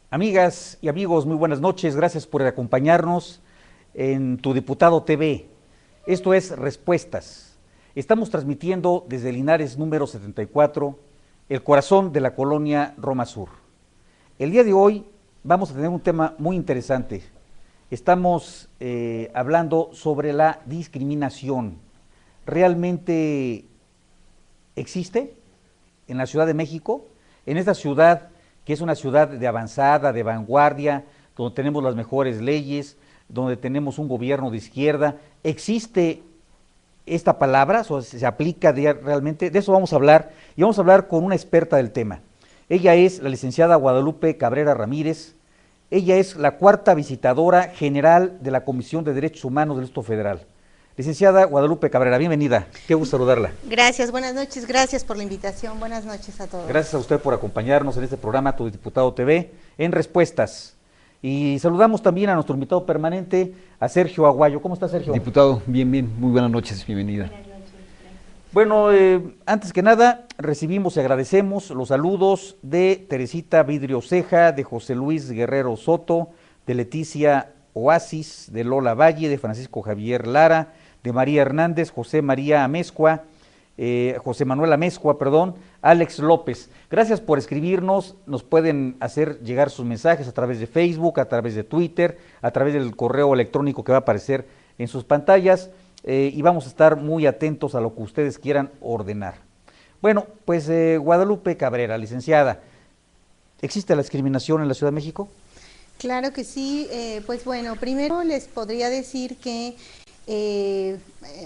Amigas y amigos, muy buenas noches. Gracias por acompañarnos en Tu Diputado TV. Esto es Respuestas. Estamos transmitiendo desde Linares número 74, el corazón de la colonia Roma Sur. El día de hoy vamos a tener un tema muy interesante. Estamos hablando sobre la discriminación. ¿Realmente existe en la Ciudad de México? En esta ciudad, que es una ciudad de avanzada, de vanguardia, donde tenemos las mejores leyes, donde tenemos un gobierno de izquierda, ¿existe esta palabra? ¿O se aplica realmente? De eso vamos a hablar, y vamos a hablar con una experta del tema. Ella es la licenciada Guadalupe Cabrera Ramírez. Ella es la cuarta visitadora general de la Comisión de Derechos Humanos del Distrito Federal. Licenciada Guadalupe Cabrera, bienvenida. Qué gusto saludarla. Gracias, buenas noches, gracias por la invitación, buenas noches a todos. Gracias a usted por acompañarnos en este programa, Tu Diputado TV, en Respuestas. Y saludamos también a nuestro invitado permanente, a Sergio Aguayo. ¿Cómo está, Sergio? Diputado, bien, muy buenas noches, bienvenida. Buenas noches, gracias. Bueno, antes que nada, recibimos y agradecemos los saludos de Teresita Vidrio Ceja, de José Luis Guerrero Soto, de Leticia Oasis, de Lola Valle, de Francisco Javier Lara, de María Hernández, José Manuel Amezcua, Alex López. Gracias por escribirnos, nos pueden hacer llegar sus mensajes a través de Facebook, a través de Twitter, a través del correo electrónico que va a aparecer en sus pantallas, y vamos a estar muy atentos a lo que ustedes quieran ordenar. Bueno, pues Guadalupe Cabrera, licenciada, ¿existe la discriminación en la Ciudad de México? Claro que sí, pues bueno, primero les podría decir que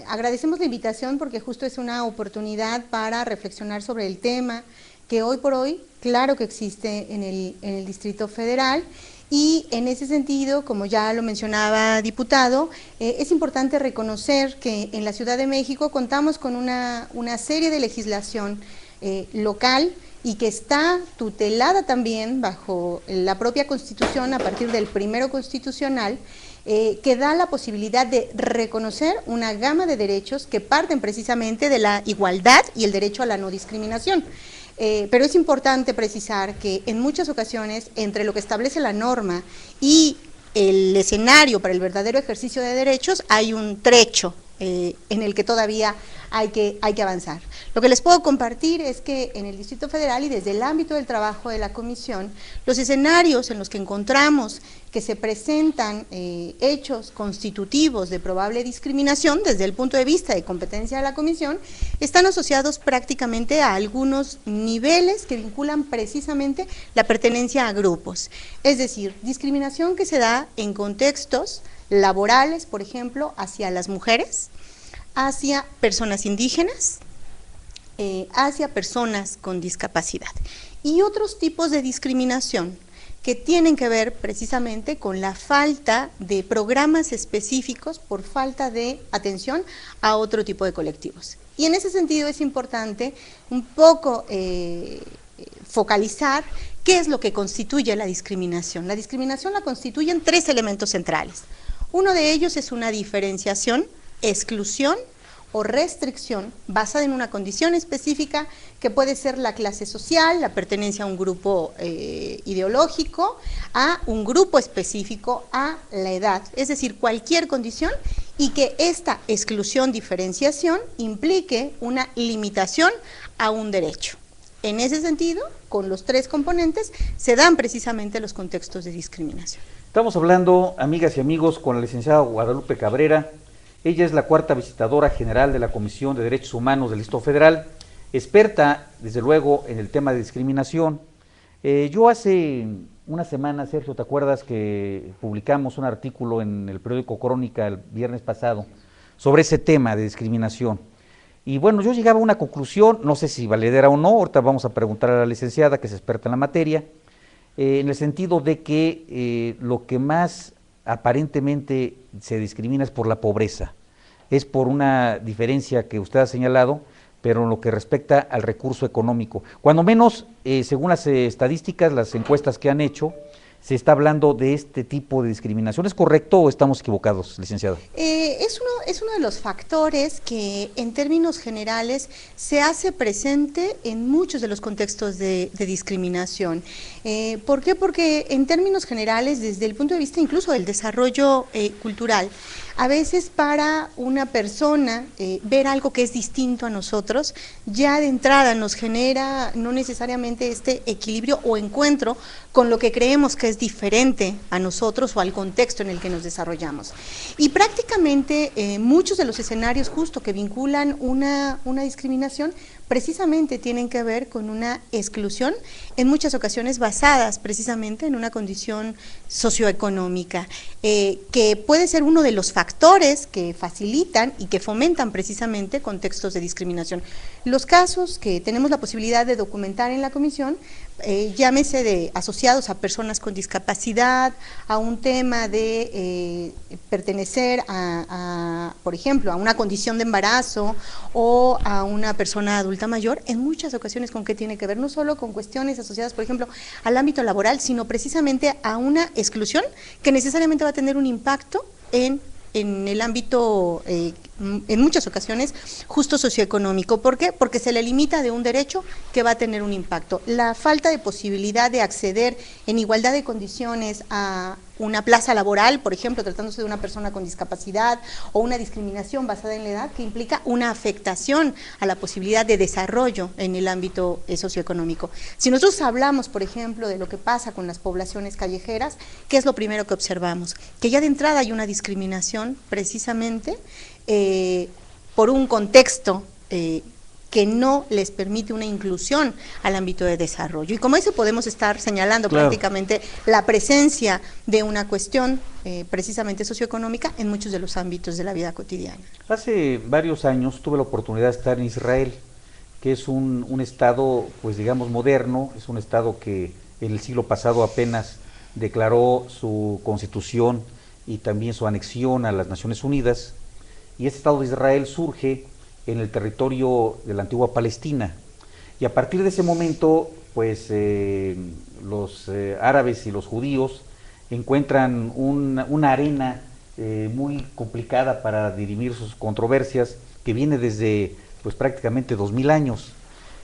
agradecemos la invitación porque justo es una oportunidad para reflexionar sobre el tema que hoy por hoy, claro que existe en el Distrito Federal, y en ese sentido, como ya lo mencionaba diputado, es importante reconocer que en la Ciudad de México contamos con una serie de legislación local y que está tutelada también bajo la propia Constitución a partir del primero constitucional, que da la posibilidad de reconocer una gama de derechos que parten precisamente de la igualdad y el derecho a la no discriminación. Pero es importante precisar que en muchas ocasiones, entre lo que establece la norma y el escenario para el verdadero ejercicio de derechos, hay un trecho en el que todavía hay que avanzar. Lo que les puedo compartir es que en el Distrito Federal y desde el ámbito del trabajo de la Comisión, los escenarios en los que encontramos que se presentan hechos constitutivos de probable discriminación desde el punto de vista de competencia de la Comisión, están asociados prácticamente a algunos niveles que vinculan precisamente la pertenencia a grupos. Es decir, discriminación que se da en contextos laborales, por ejemplo, hacia las mujeres, hacia personas indígenas, hacia personas con discapacidad y otros tipos de discriminación que tienen que ver precisamente con la falta de programas específicos por falta de atención a otro tipo de colectivos. Y en ese sentido es importante un poco focalizar qué es lo que constituye la discriminación. La discriminación la constituyen tres elementos centrales. Uno de ellos es una diferenciación, exclusión o restricción basada en una condición específica que puede ser la clase social, la pertenencia a un grupo ideológico, a un grupo específico, a la edad, es decir, cualquier condición, y que esta exclusión, diferenciación implique una limitación a un derecho. En ese sentido, con los tres componentes, se dan precisamente los contextos de discriminación. Estamos hablando, amigas y amigos, con la licenciada Guadalupe Cabrera. Ella es la cuarta visitadora general de la Comisión de Derechos Humanos del Distrito Federal, experta, desde luego, en el tema de discriminación. Yo hace una semana, Sergio, ¿te acuerdas que publicamos un artículo en el periódico Crónica el viernes pasado sobre ese tema de discriminación? Y bueno, yo llegaba a una conclusión, no sé si valedera o no, ahorita vamos a preguntar a la licenciada, que es experta en la materia, en el sentido de que lo que más aparentemente se discrimina es por la pobreza, es por una diferencia que usted ha señalado, pero en lo que respecta al recurso económico. Cuando menos, según las estadísticas, las encuestas que han hecho, se está hablando de este tipo de discriminación. ¿Es correcto o estamos equivocados, licenciada? Es uno de los factores que en términos generales se hace presente en muchos de los contextos de discriminación. ¿Por qué? Porque en términos generales, desde el punto de vista incluso del desarrollo cultural, a veces para una persona ver algo que es distinto a nosotros, ya de entrada nos genera no necesariamente este equilibrio o encuentro con lo que creemos que es diferente a nosotros o al contexto en el que nos desarrollamos. Y prácticamente muchos de los escenarios justo que vinculan una discriminación precisamente tienen que ver con una exclusión, en muchas ocasiones basadas precisamente en una condición socioeconómica, que puede ser uno de los factores que facilitan y que fomentan precisamente contextos de discriminación. Los casos que tenemos la posibilidad de documentar en la comisión, llámese de asociados a personas con discapacidad, a un tema de pertenecer por ejemplo, a una condición de embarazo o a una persona adulta mayor, en muchas ocasiones con qué tiene que ver, no solo con cuestiones asociadas, por ejemplo, al ámbito laboral, sino precisamente a una exclusión que necesariamente va a tener un impacto en el ámbito, en muchas ocasiones, justo socioeconómico. ¿Por qué? Porque se le limita de un derecho que va a tener un impacto. La falta de posibilidad de acceder en igualdad de condiciones a una plaza laboral, por ejemplo, tratándose de una persona con discapacidad, o una discriminación basada en la edad, que implica una afectación a la posibilidad de desarrollo en el ámbito socioeconómico. Si nosotros hablamos, por ejemplo, de lo que pasa con las poblaciones callejeras, ¿qué es lo primero que observamos? Que ya de entrada hay una discriminación precisamente por un contexto que no les permite una inclusión al ámbito de desarrollo. Y como eso podemos estar señalando prácticamente la presencia de una cuestión precisamente socioeconómica en muchos de los ámbitos de la vida cotidiana. Hace varios años tuve la oportunidad de estar en Israel, que es un estado, pues digamos, moderno, es un estado que en el siglo pasado apenas declaró su constitución y también su anexión a las Naciones Unidas, y este Estado de Israel surge en el territorio de la antigua Palestina, y a partir de ese momento, pues los árabes y los judíos encuentran una arena muy complicada para dirimir sus controversias, que viene desde pues prácticamente 2000 años.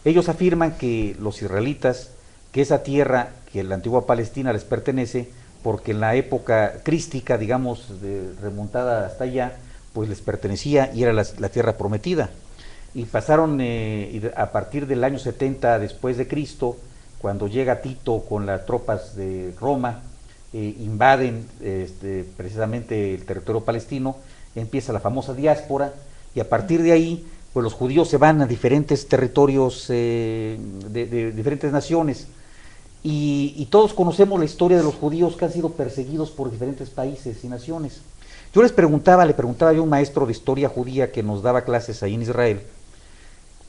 Ellos afirman que los israelitas, que esa tierra, que la antigua Palestina les pertenece, porque en la época crística, digamos, remontada hasta allá, pues les pertenecía y era la tierra prometida. Y pasaron a partir del año 70 después de Cristo, cuando llega Tito con las tropas de Roma, invaden precisamente el territorio palestino, empieza la famosa diáspora, y a partir de ahí, pues los judíos se van a diferentes territorios de diferentes naciones, y todos conocemos la historia de los judíos que han sido perseguidos por diferentes países y naciones. Yo le preguntaba yo a un maestro de historia judía que nos daba clases ahí en Israel,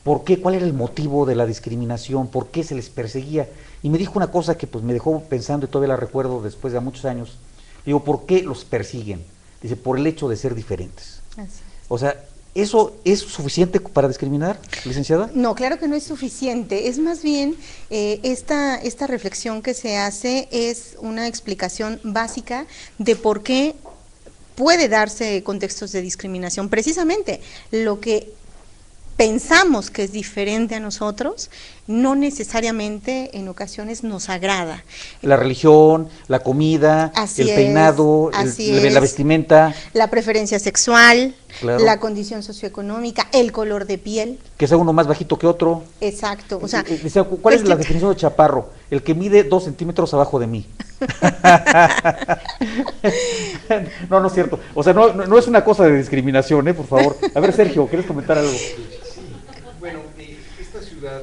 ¿por qué? ¿Cuál era el motivo de la discriminación? ¿Por qué se les perseguía? Y me dijo una cosa que pues me dejó pensando, y todavía la recuerdo después de muchos años. Digo, ¿por qué los persiguen? Dice, por el hecho de ser diferentes. Así. O sea, ¿eso es suficiente para discriminar, licenciada? No, claro que no es suficiente. Es más bien, esta reflexión que se hace es una explicación básica de por qué puede darse contextos de discriminación. Precisamente lo que pensamos que es diferente a nosotros, no necesariamente en ocasiones nos agrada. La religión, la comida, el peinado, la vestimenta. La preferencia sexual, claro. La condición socioeconómica, el color de piel. Que sea uno más bajito que otro. Exacto. O sea, ¿cuál es la definición de chaparro? El que mide 2 centímetros abajo de mí. No es cierto. O sea, no es una cosa de discriminación, por favor. A ver, Sergio, ¿quieres comentar algo? Bueno, esta ciudad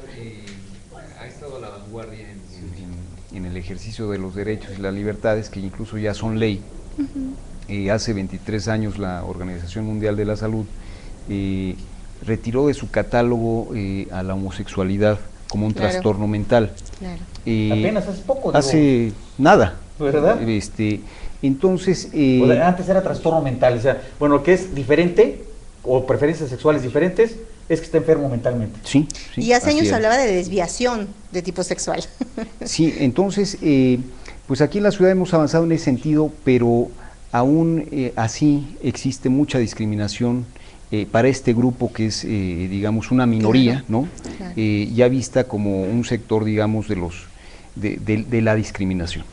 ha estado a la vanguardia en el ejercicio de los derechos y las libertades, que incluso ya son ley. Hace 23 años la Organización Mundial de la Salud retiró de su catálogo a la homosexualidad como un trastorno mental. Claro. Apenas hace poco. Hace nada. ¿Verdad? Entonces... o sea, antes era trastorno mental, o sea, bueno, que es diferente, o preferencias sexuales diferentes, es que está enfermo mentalmente. Sí. Y hace años se hablaba de desviación de tipo sexual. Sí, entonces, Pues aquí en la ciudad hemos avanzado en ese sentido, pero aún así existe mucha discriminación para este grupo que es, digamos, una minoría, Claro, ¿no? claro. Ya vista como un sector, digamos, de la discriminación.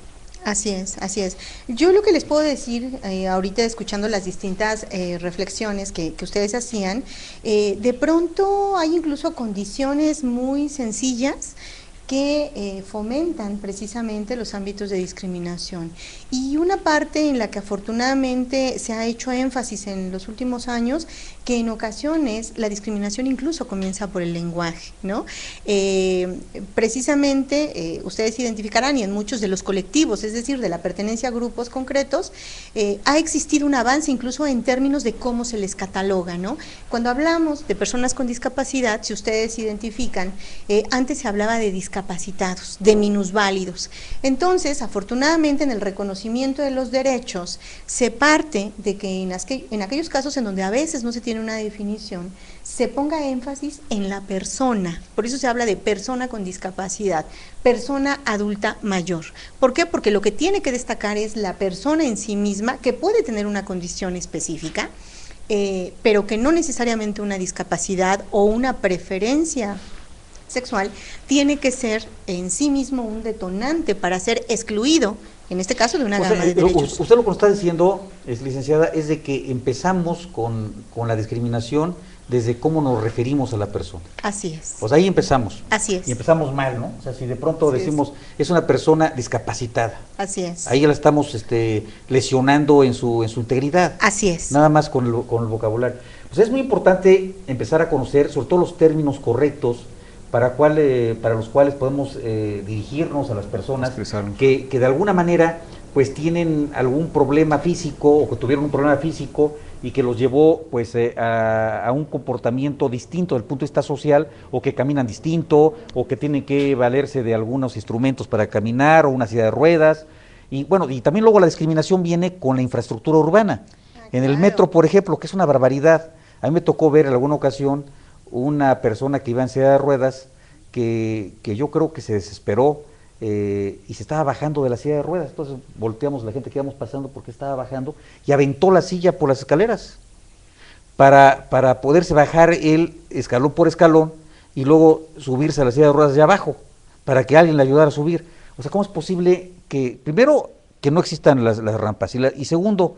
Así es, así es. Yo lo que les puedo decir, ahorita escuchando las distintas reflexiones que ustedes hacían, de pronto hay incluso condiciones muy sencillas que fomentan precisamente los ámbitos de discriminación. Y una parte en la que afortunadamente se ha hecho énfasis en los últimos años, que en ocasiones la discriminación incluso comienza por el lenguaje, ¿no? Precisamente ustedes identificarán, y en muchos de los colectivos, es decir, de la pertenencia a grupos concretos, ha existido un avance incluso en términos de cómo se les cataloga, ¿no? Cuando hablamos de personas con discapacidad, si ustedes identifican, antes se hablaba de discapacitados, de minusválidos. Entonces, afortunadamente, en el reconocimiento de los derechos, se parte de que en aquellos casos en donde a veces no se tiene una definición, se ponga énfasis en la persona. Por eso se habla de persona con discapacidad, persona adulta mayor. ¿Por qué? Porque lo que tiene que destacar es la persona en sí misma, que puede tener una condición específica, pero que no necesariamente una discapacidad o una preferencia sexual tiene que ser en sí mismo un detonante para ser excluido, en este caso, de una gama de derechos. Usted lo que nos está diciendo, licenciada, es de que empezamos con la discriminación desde cómo nos referimos a la persona. Así es. Pues ahí empezamos. Así es. Y empezamos mal, ¿no? O sea, si de pronto Así decimos, es una persona discapacitada. Así es. Ahí la estamos lesionando en su integridad. Así es. Nada más con el vocabulario. Pues es muy importante empezar a conocer, sobre todo los términos correctos, para los cuales podemos dirigirnos a las personas que de alguna manera pues tienen algún problema físico o que tuvieron un problema físico y que los llevó pues a un comportamiento distinto desde el punto de vista social, o que caminan distinto, o que tienen que valerse de algunos instrumentos para caminar, o una silla de ruedas. Y bueno, y también luego la discriminación viene con la infraestructura urbana. En el metro, por ejemplo, que es una barbaridad. A mí me tocó ver en alguna ocasión una persona que iba en silla de ruedas que yo creo que se desesperó y se estaba bajando de la silla de ruedas. Entonces volteamos la gente que íbamos pasando porque estaba bajando y aventó la silla por las escaleras para poderse bajar él escalón por escalón y luego subirse a la silla de ruedas de abajo para que alguien le ayudara a subir. O sea, ¿cómo es posible que, primero, que no existan las rampas y segundo,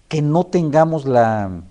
que no tengamos la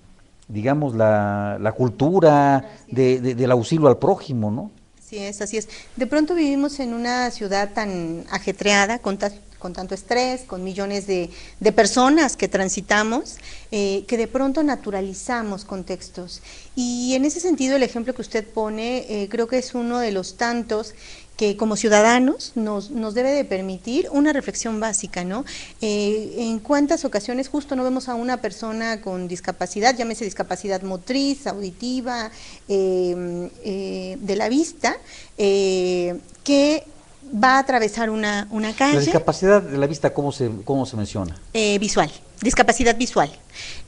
cultura del auxilio al prójimo, ¿no? Así es, así es. De pronto vivimos en una ciudad tan ajetreada, con tanto estrés, con millones de personas que transitamos, que de pronto naturalizamos contextos. Y en ese sentido, el ejemplo que usted pone, creo que es uno de los tantos que como ciudadanos nos debe de permitir una reflexión básica, ¿no? En cuántas ocasiones justo no vemos a una persona con discapacidad, llámese discapacidad motriz, auditiva, de la vista, que va a atravesar una calle. La discapacidad de la vista, ¿cómo se menciona? Visual, discapacidad visual.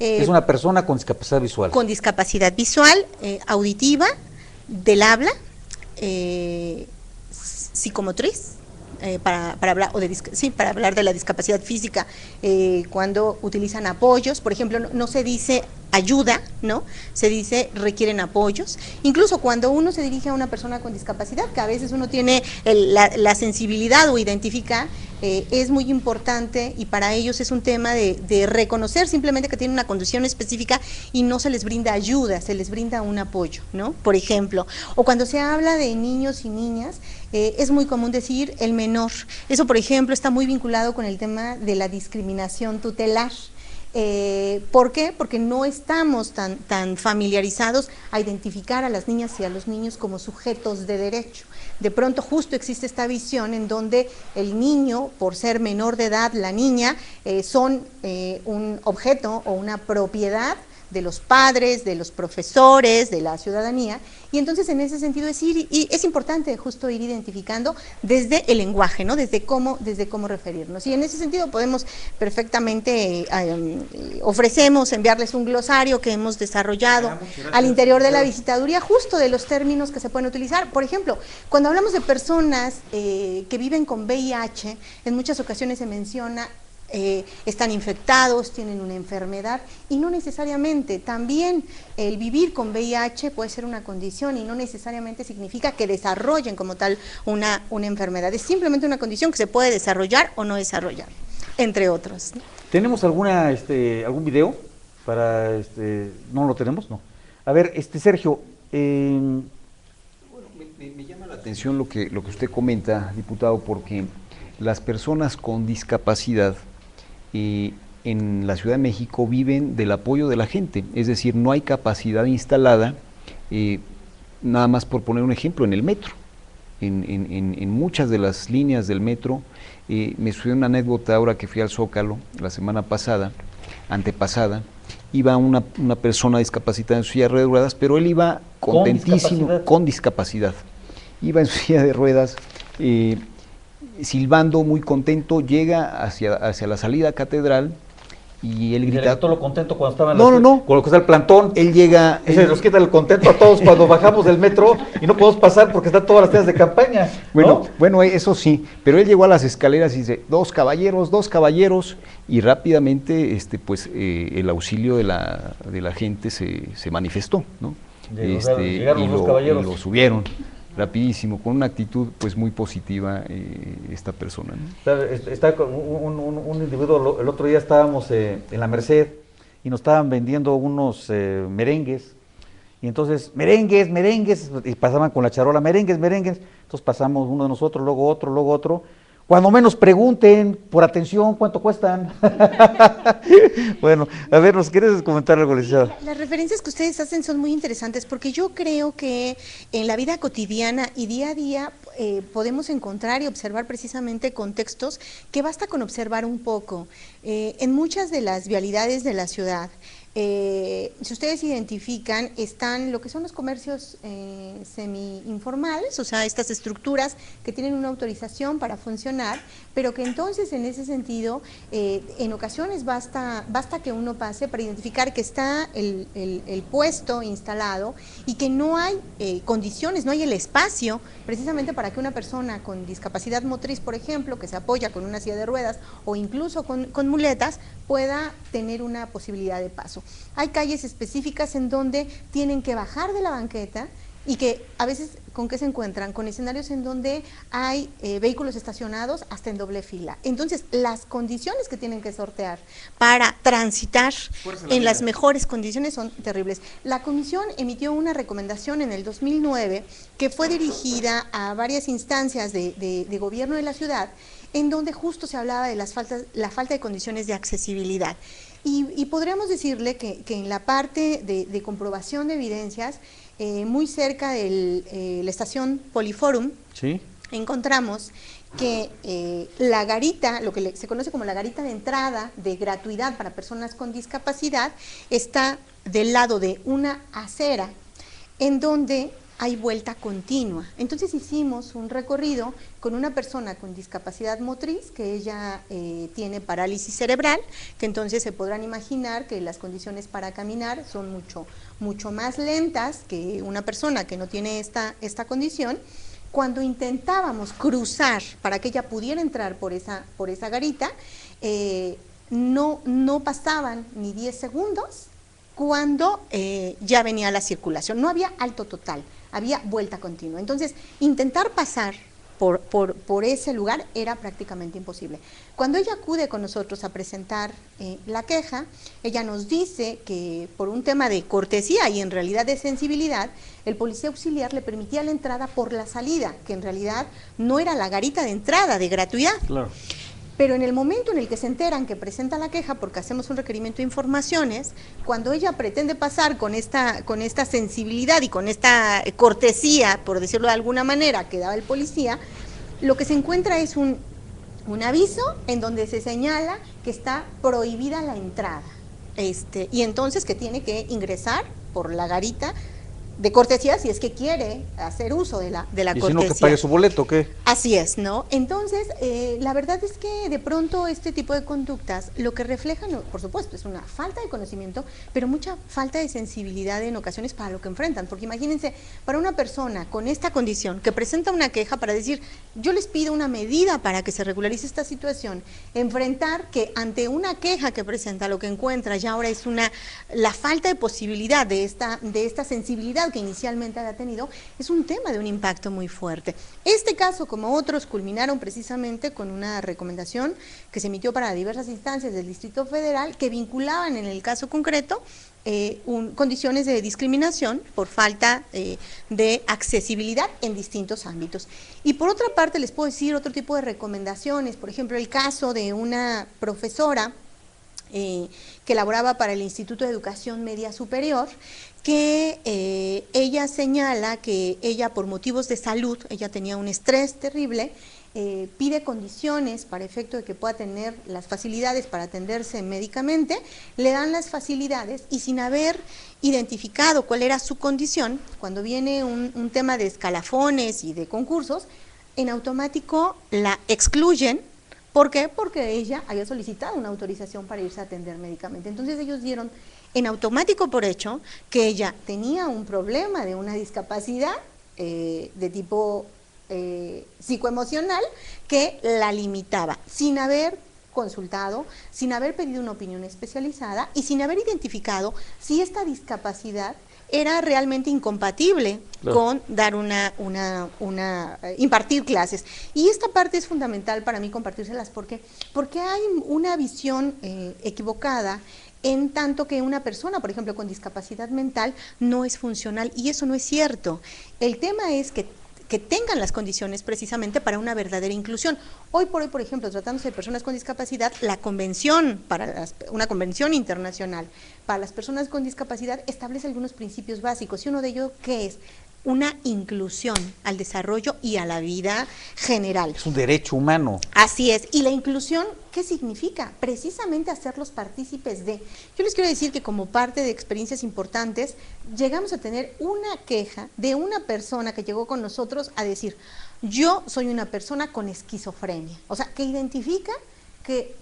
Es una persona con discapacidad visual. Con discapacidad visual, auditiva, del habla, psicomotriz, para hablar para hablar de la discapacidad física, cuando utilizan apoyos, por ejemplo, no se dice ayuda, ¿no? Se dice requieren apoyos. Incluso cuando uno se dirige a una persona con discapacidad, que a veces uno tiene la sensibilidad o identifica, es muy importante, y para ellos es un tema de reconocer simplemente que tienen una condición específica y no se les brinda ayuda, se les brinda un apoyo, ¿no? Por ejemplo, o cuando se habla de niños y niñas, es muy común decir el menor. Eso, por ejemplo, está muy vinculado con el tema de la discriminación tutelar. ¿Por qué? Porque no estamos tan familiarizados a identificar a las niñas y a los niños como sujetos de derecho. De pronto justo existe esta visión en donde el niño, por ser menor de edad, la niña, son un objeto o una propiedad de los padres, de los profesores, de la ciudadanía, y entonces en ese sentido es importante justo ir identificando desde el lenguaje, ¿no? Desde cómo referirnos, y en ese sentido podemos perfectamente, ofrecemos enviarles un glosario que hemos desarrollado al interior de la visitaduría, justo de los términos que se pueden utilizar. Por ejemplo, cuando hablamos de personas que viven con VIH, en muchas ocasiones se menciona están infectados, tienen una enfermedad, y no necesariamente, también el vivir con VIH puede ser una condición y no necesariamente significa que desarrollen como tal una enfermedad, es simplemente una condición que se puede desarrollar o no desarrollar, entre otros. ¿Tenemos algún video? ¿No lo tenemos? No. A ver, Sergio, Bueno, me llama la atención lo que usted comenta, diputado, porque las personas con discapacidad en la Ciudad de México viven del apoyo de la gente, es decir, no hay capacidad instalada, nada más por poner un ejemplo, en el metro, en muchas de las líneas del metro. Me sucedió una anécdota ahora que fui al Zócalo la semana antepasada, iba una persona discapacitada en su silla de ruedas, pero él iba contentísimo, con discapacidad, iba en su silla de ruedas, silbando, muy contento, llega hacia la salida Catedral y él grita. Todo lo contento cuando estaba con lo que está el plantón. Él llega. Se nos quita el contento a todos cuando bajamos del metro y no podemos pasar porque están todas las tiendas de campaña, ¿no? Bueno, eso sí, pero él llegó a las escaleras y dice, dos caballeros, y rápidamente el auxilio de la gente se manifestó, ¿no? Llegaron los dos caballeros. Y lo subieron rapidísimo, con una actitud pues muy positiva esta persona, ¿no? Está con un individuo, el otro día estábamos en la Merced y nos estaban vendiendo unos merengues, y entonces merengues, y pasaban con la charola, merengues, entonces pasamos uno de nosotros, luego otro, cuando menos pregunten, por atención, ¿cuánto cuestan? Bueno, a ver, ¿nos quieres comentar algo, licenciada? Las referencias que ustedes hacen son muy interesantes porque yo creo que en la vida cotidiana y día a día podemos encontrar y observar precisamente contextos que basta con observar un poco. En muchas de las vialidades de la ciudad, si ustedes identifican, están lo que son los comercios semi-informales, o sea, estas estructuras que tienen una autorización para funcionar, pero que entonces en ese sentido, en ocasiones basta que uno pase para identificar que está el puesto instalado y que no hay condiciones, no hay el espacio precisamente para que una persona con discapacidad motriz, por ejemplo, que se apoya con una silla de ruedas o incluso con muletas, pueda tener una posibilidad de paso. Hay calles específicas en donde tienen que bajar de la banqueta y que a veces, ¿con qué se encuentran? Con escenarios en donde hay vehículos estacionados hasta en doble fila. Entonces, las condiciones que tienen que sortear para transitar en las mejores condiciones son terribles. La Comisión emitió una recomendación en el 2009 que fue dirigida a varias instancias de gobierno de la ciudad, en donde justo se hablaba de la falta de condiciones de accesibilidad. Y podríamos decirle que en la parte de comprobación de evidencias, muy cerca de la estación Poliforum, ¿sí?, encontramos que la garita, lo que se conoce como la garita de entrada de gratuidad para personas con discapacidad, está del lado de una acera en donde hay vuelta continua. Entonces hicimos un recorrido con una persona con discapacidad motriz, que ella tiene parálisis cerebral, que entonces se podrán imaginar que las condiciones para caminar son mucho más lentas que una persona que no tiene esta condición. Cuando intentábamos cruzar para que ella pudiera entrar por esa garita, no pasaban ni 10 segundos cuando ya venía la circulación, no había alto total, había vuelta continua. Entonces, intentar pasar por ese lugar era prácticamente imposible. Cuando ella acude con nosotros a presentar la queja, ella nos dice que por un tema de cortesía y en realidad de sensibilidad, el policía auxiliar le permitía la entrada por la salida, que en realidad no era la garita de entrada de gratuidad. Claro. Pero en el momento en el que se enteran que presenta la queja, porque hacemos un requerimiento de informaciones, cuando ella pretende pasar con esta sensibilidad y con esta cortesía, por decirlo de alguna manera, que daba el policía, lo que se encuentra es un aviso en donde se señala que está prohibida la entrada. y entonces que tiene que ingresar por la garita de cortesía si es que quiere hacer uso de la ¿Y cortesía. si no, que pague su boleto o qué? Así es, ¿no? Entonces, la verdad es que de pronto este tipo de conductas lo que reflejan, por supuesto, es una falta de conocimiento, pero mucha falta de sensibilidad en ocasiones para lo que enfrentan, porque imagínense, para una persona con esta condición que presenta una queja para decir, yo les pido una medida para que se regularice esta situación, enfrentar que ante una queja que presenta lo que encuentra ya ahora es la falta de posibilidad de esta sensibilidad que inicialmente había tenido, es un tema de un impacto muy fuerte. Este caso, como otros, culminaron precisamente con una recomendación que se emitió para diversas instancias del Distrito Federal que vinculaban en el caso concreto condiciones de discriminación por falta de accesibilidad en distintos ámbitos. Y por otra parte les puedo decir otro tipo de recomendaciones, por ejemplo el caso de una profesora que laboraba para el Instituto de Educación Media Superior, que ella señala que ella por motivos de salud, ella tenía un estrés terrible, pide condiciones para efecto de que pueda tener las facilidades para atenderse médicamente, le dan las facilidades y sin haber identificado cuál era su condición, cuando viene un tema de escalafones y de concursos, en automático la excluyen. ¿Por qué? Porque ella había solicitado una autorización para irse a atender médicamente. Entonces ellos dieron en automático por hecho que ella tenía un problema de una discapacidad de tipo psicoemocional que la limitaba, sin haber consultado, sin haber pedido una opinión especializada y sin haber identificado si esta discapacidad era realmente incompatible con dar impartir clases. Y esta parte es fundamental para mí compartírselas, porque hay una visión equivocada en tanto que una persona, por ejemplo, con discapacidad mental no es funcional, y eso no es cierto. El tema es que tengan las condiciones precisamente para una verdadera inclusión. Hoy por hoy, por ejemplo, tratándose de personas con discapacidad, la convención, una convención internacional para las personas con discapacidad establece algunos principios básicos, y uno de ellos, ¿qué es? Una inclusión al desarrollo y a la vida general. Es un derecho humano. Así es. Y la inclusión, ¿qué significa? Precisamente hacerlos partícipes de. Yo les quiero decir que como parte de experiencias importantes, llegamos a tener una queja de una persona que llegó con nosotros a decir, yo soy una persona con esquizofrenia. O sea, que identifica que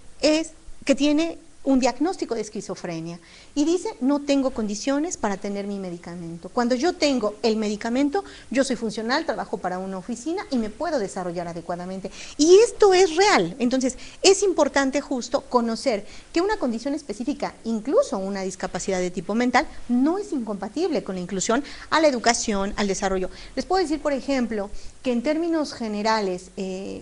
tiene un diagnóstico de esquizofrenia y dice, no tengo condiciones para tener mi medicamento. Cuando yo tengo el medicamento, yo soy funcional, trabajo para una oficina y me puedo desarrollar adecuadamente. Y esto es real. Entonces, es importante justo conocer que una condición específica, incluso una discapacidad de tipo mental, no es incompatible con la inclusión a la educación, al desarrollo. Les puedo decir, por ejemplo, que en términos generales,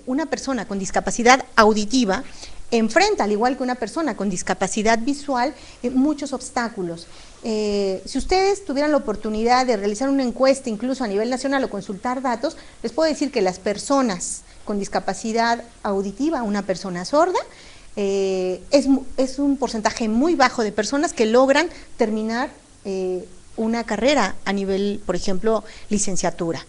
una persona con discapacidad auditiva enfrenta, al igual que una persona con discapacidad visual, muchos obstáculos. Si ustedes tuvieran la oportunidad de realizar una encuesta incluso a nivel nacional o consultar datos, les puedo decir que las personas con discapacidad auditiva, una persona sorda, es un porcentaje muy bajo de personas que logran terminar una carrera a nivel, por ejemplo, licenciatura.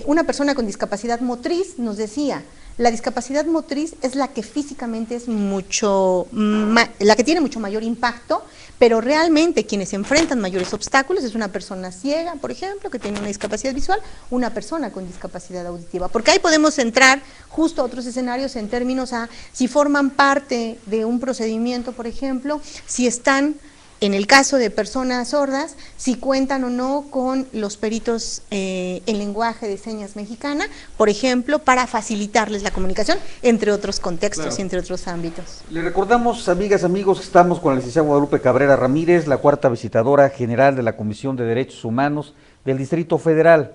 Una persona con discapacidad motriz nos decía, la discapacidad motriz es la que físicamente es la que tiene mucho mayor impacto, pero realmente quienes enfrentan mayores obstáculos es una persona ciega, por ejemplo, que tiene una discapacidad visual, una persona con discapacidad auditiva, porque ahí podemos entrar justo a otros escenarios en términos a si forman parte de un procedimiento, por ejemplo, si están, en el caso de personas sordas, si cuentan o no con los peritos en lenguaje de señas mexicana, por ejemplo, para facilitarles la comunicación, entre otros contextos, claro, y entre otros ámbitos. Le recordamos, amigas, amigos, que estamos con la licenciada Guadalupe Cabrera Ramírez, la cuarta visitadora general de la Comisión de Derechos Humanos del Distrito Federal.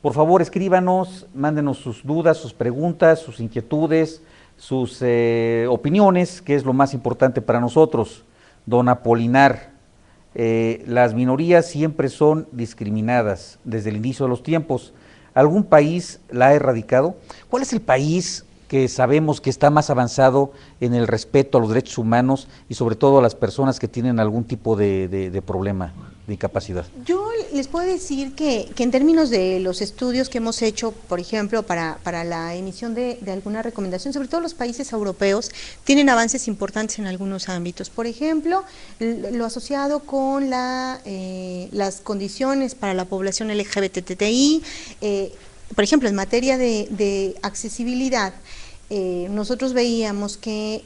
Por favor, escríbanos, mándenos sus dudas, sus preguntas, sus inquietudes, sus opiniones, que es lo más importante para nosotros. Don Apolinar, las minorías siempre son discriminadas desde el inicio de los tiempos. ¿Algún país la ha erradicado? ¿Cuál es el país que sabemos que está más avanzado en el respeto a los derechos humanos y sobre todo a las personas que tienen algún tipo de problema, de incapacidad? Yo les puedo decir que en términos de los estudios que hemos hecho, por ejemplo, para la emisión de alguna recomendación, sobre todo los países europeos, tienen avances importantes en algunos ámbitos. Por ejemplo, lo asociado con las condiciones para la población LGBTI, por ejemplo, en materia de accesibilidad, nosotros veíamos que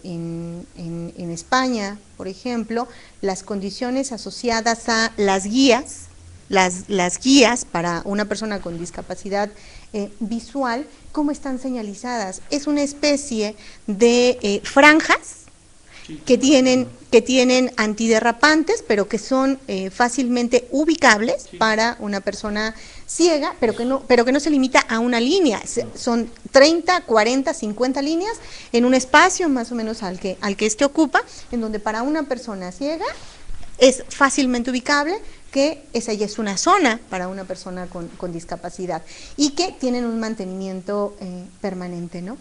en España, por ejemplo, las condiciones asociadas a las guías para una persona con discapacidad visual, ¿cómo están señalizadas? Es una especie de franjas que tienen antiderrapantes, pero que son fácilmente ubicables para una persona ciega, pero que no se limita a una línea. Son 30, 40, 50 líneas en un espacio más o menos al que este ocupa, en donde para una persona ciega es fácilmente ubicable que esa ya es una zona para una persona con discapacidad y que tienen un mantenimiento permanente, ¿no?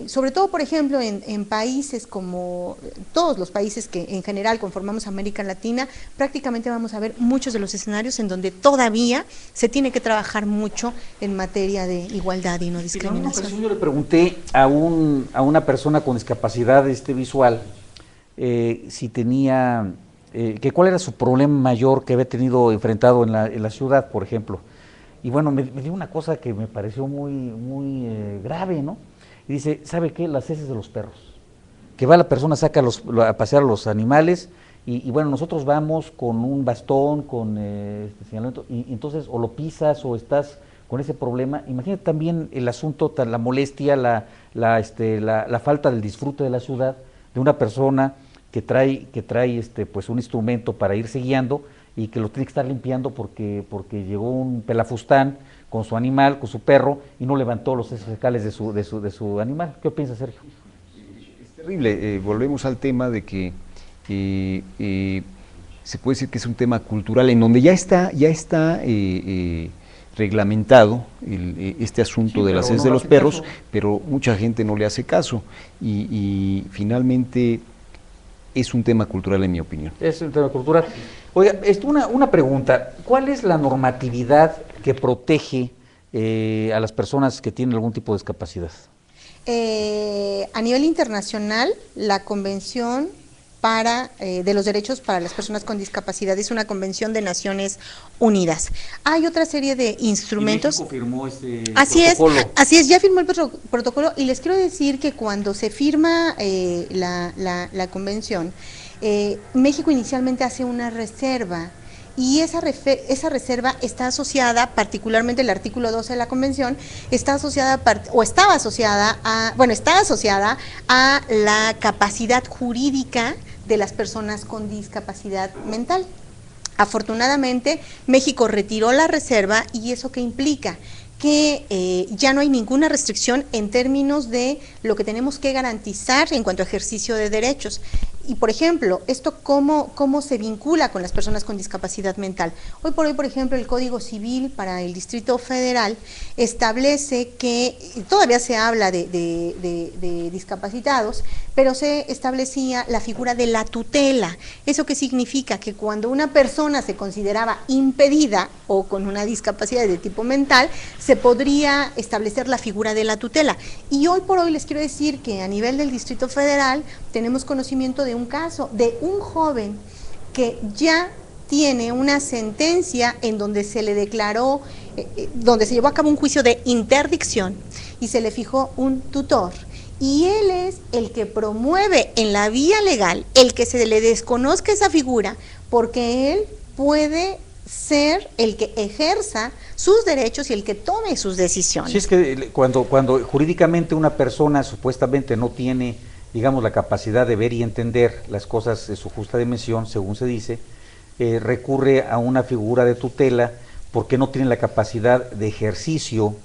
Sobre todo, por ejemplo, en países como todos los países que en general conformamos América Latina, prácticamente vamos a ver muchos de los escenarios en donde todavía se tiene que trabajar mucho en materia de igualdad y no discriminación. Yo le pregunté a una persona con discapacidad visual si tenía... que cuál era su problema mayor que había tenido enfrentado en la ciudad, por ejemplo. Y bueno, me dio una cosa que me pareció muy grave, ¿no? Y dice, ¿sabe qué? Las heces de los perros. Que va la persona, saca a pasear a los animales, y bueno, nosotros vamos con un bastón, con señalamiento, y entonces o lo pisas o estás con ese problema. Imagínate también el asunto, la molestia, la falta del disfrute de la ciudad, de una persona que trae pues un instrumento para irse guiando y que lo tiene que estar limpiando porque llegó un pelafustán con su animal, con su perro, y no levantó los heces fecales de su animal. ¿Qué piensa, Sergio? Es terrible. Volvemos al tema de que se puede decir que es un tema cultural en donde ya está reglamentado este asunto de las heces de los perros, pero mucha gente no le hace caso y finalmente es un tema cultural, en mi opinión. Es un tema cultural. Oiga, una pregunta. ¿Cuál es la normatividad que protege a las personas que tienen algún tipo de discapacidad? A nivel internacional, la Convención de los Derechos para las Personas con Discapacidad es una convención de Naciones Unidas. Hay otra serie de instrumentos. ¿Y México firmó ese protocolo? Así es, ya firmó el protocolo, y les quiero decir que cuando se firma la convención, México inicialmente hace una reserva, y esa reserva está asociada, particularmente el artículo 12 de la Convención, está asociada a la capacidad jurídica de las personas con discapacidad mental. Afortunadamente, México retiró la reserva, y ¿eso qué implica? Que ya no hay ninguna restricción en términos de lo que tenemos que garantizar en cuanto a ejercicio de derechos. Y, por ejemplo, esto cómo se vincula con las personas con discapacidad mental. Hoy por hoy, por ejemplo, el Código Civil para el Distrito Federal establece que, todavía se habla de discapacitados, pero se establecía la figura de la tutela. ¿Eso qué significa? Que cuando una persona se consideraba impedida o con una discapacidad de tipo mental, se podría establecer la figura de la tutela. Y hoy por hoy les quiero decir que a nivel del Distrito Federal tenemos conocimiento de un caso de un joven que ya tiene una sentencia en donde se le declaró, donde se llevó a cabo un juicio de interdicción y se le fijó un tutor. Y él es el que promueve en la vía legal el que se le desconozca esa figura, porque él puede ser el que ejerza sus derechos y el que tome sus decisiones. Sí, es que cuando jurídicamente una persona supuestamente no tiene, digamos, la capacidad de ver y entender las cosas de su justa dimensión, según se dice, recurre a una figura de tutela porque no tiene la capacidad de ejercicio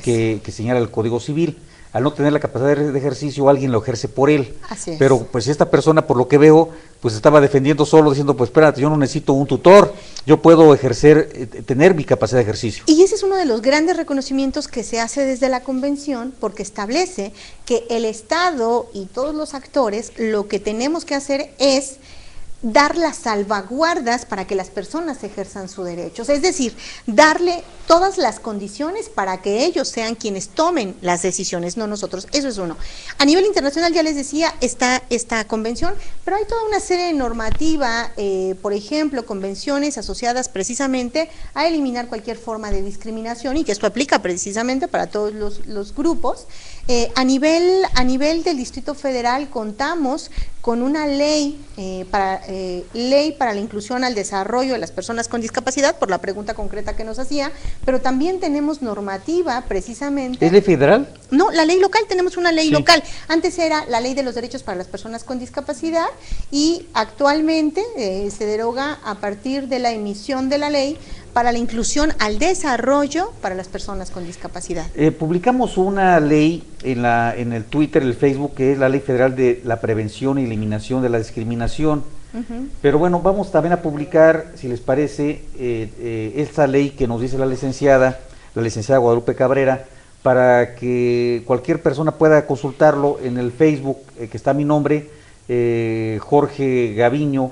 que señala el Código Civil. Al no tener la capacidad de ejercicio, alguien lo ejerce por él. Así es. Pero pues esta persona, por lo que veo, pues estaba defendiendo solo, diciendo, pues espérate, yo no necesito un tutor, yo puedo ejercer, tener mi capacidad de ejercicio. Y ese es uno de los grandes reconocimientos que se hace desde la convención, porque establece que el Estado y todos los actores lo que tenemos que hacer es dar las salvaguardas para que las personas ejerzan sus derechos, es decir, darle todas las condiciones para que ellos sean quienes tomen las decisiones, no nosotros. Eso es uno. A nivel internacional, ya les decía, está esta convención, pero hay toda una serie de normativa, por ejemplo, convenciones asociadas precisamente a eliminar cualquier forma de discriminación, y que esto aplica precisamente para todos los grupos. A nivel del Distrito Federal contamos con una ley para la inclusión al desarrollo de las personas con discapacidad, por la pregunta concreta que nos hacía, pero también tenemos normativa precisamente. ¿Es ley federal? No, la ley local, tenemos una ley local. Antes era la Ley de los Derechos para las Personas con Discapacidad, y actualmente se deroga a partir de la emisión de la ley para la inclusión al desarrollo para las personas con discapacidad. Publicamos una ley en el Twitter, el Facebook, que es la Ley Federal de la Prevención y Eliminación de la Discriminación. Pero bueno, vamos también a publicar, si les parece, esta ley que nos dice la licenciada Guadalupe Cabrera, para que cualquier persona pueda consultarlo en el Facebook, que está mi nombre, Jorge Gaviño,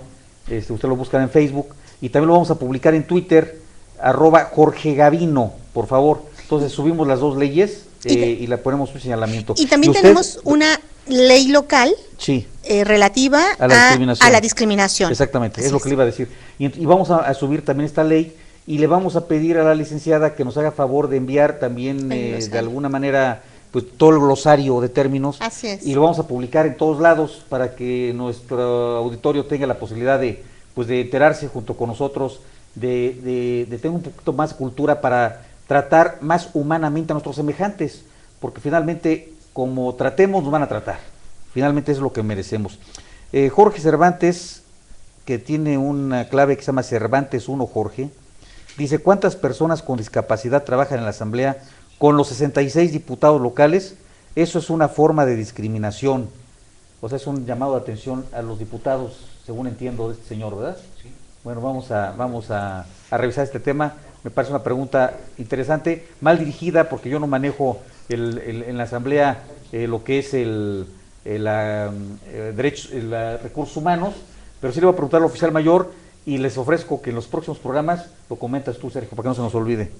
usted lo busca en Facebook, y también lo vamos a publicar en Twitter, @Jorge Gavino, por favor. Entonces subimos las dos leyes y la ponemos un señalamiento. Y también tenemos una ley local, sí, relativa a la discriminación. Exactamente, es lo que le iba a decir. Y vamos a subir también esta ley, y le vamos a pedir a la licenciada que nos haga favor de enviar también de alguna manera pues todo el glosario de términos. Así es. Y lo vamos a publicar en todos lados para que nuestro auditorio tenga la posibilidad de enterarse junto con nosotros, de tener un poquito más de cultura para tratar más humanamente a nuestros semejantes, porque finalmente como tratemos nos van a tratar, finalmente es lo que merecemos. Jorge Cervantes, que tiene una clave que se llama Cervantes 1 Jorge, dice: ¿cuántas personas con discapacidad trabajan en la Asamblea con los 66 diputados locales? Eso es una forma de discriminación, o sea, es un llamado de atención a los diputados, según entiendo de este señor, ¿verdad? Sí. Bueno, vamos a revisar este tema. Me parece una pregunta interesante, mal dirigida, porque yo no manejo en la Asamblea lo que es recursos humanos, pero sí le voy a preguntar al oficial mayor, y les ofrezco que en los próximos programas lo comentas tú, Sergio, para que no se nos olvide.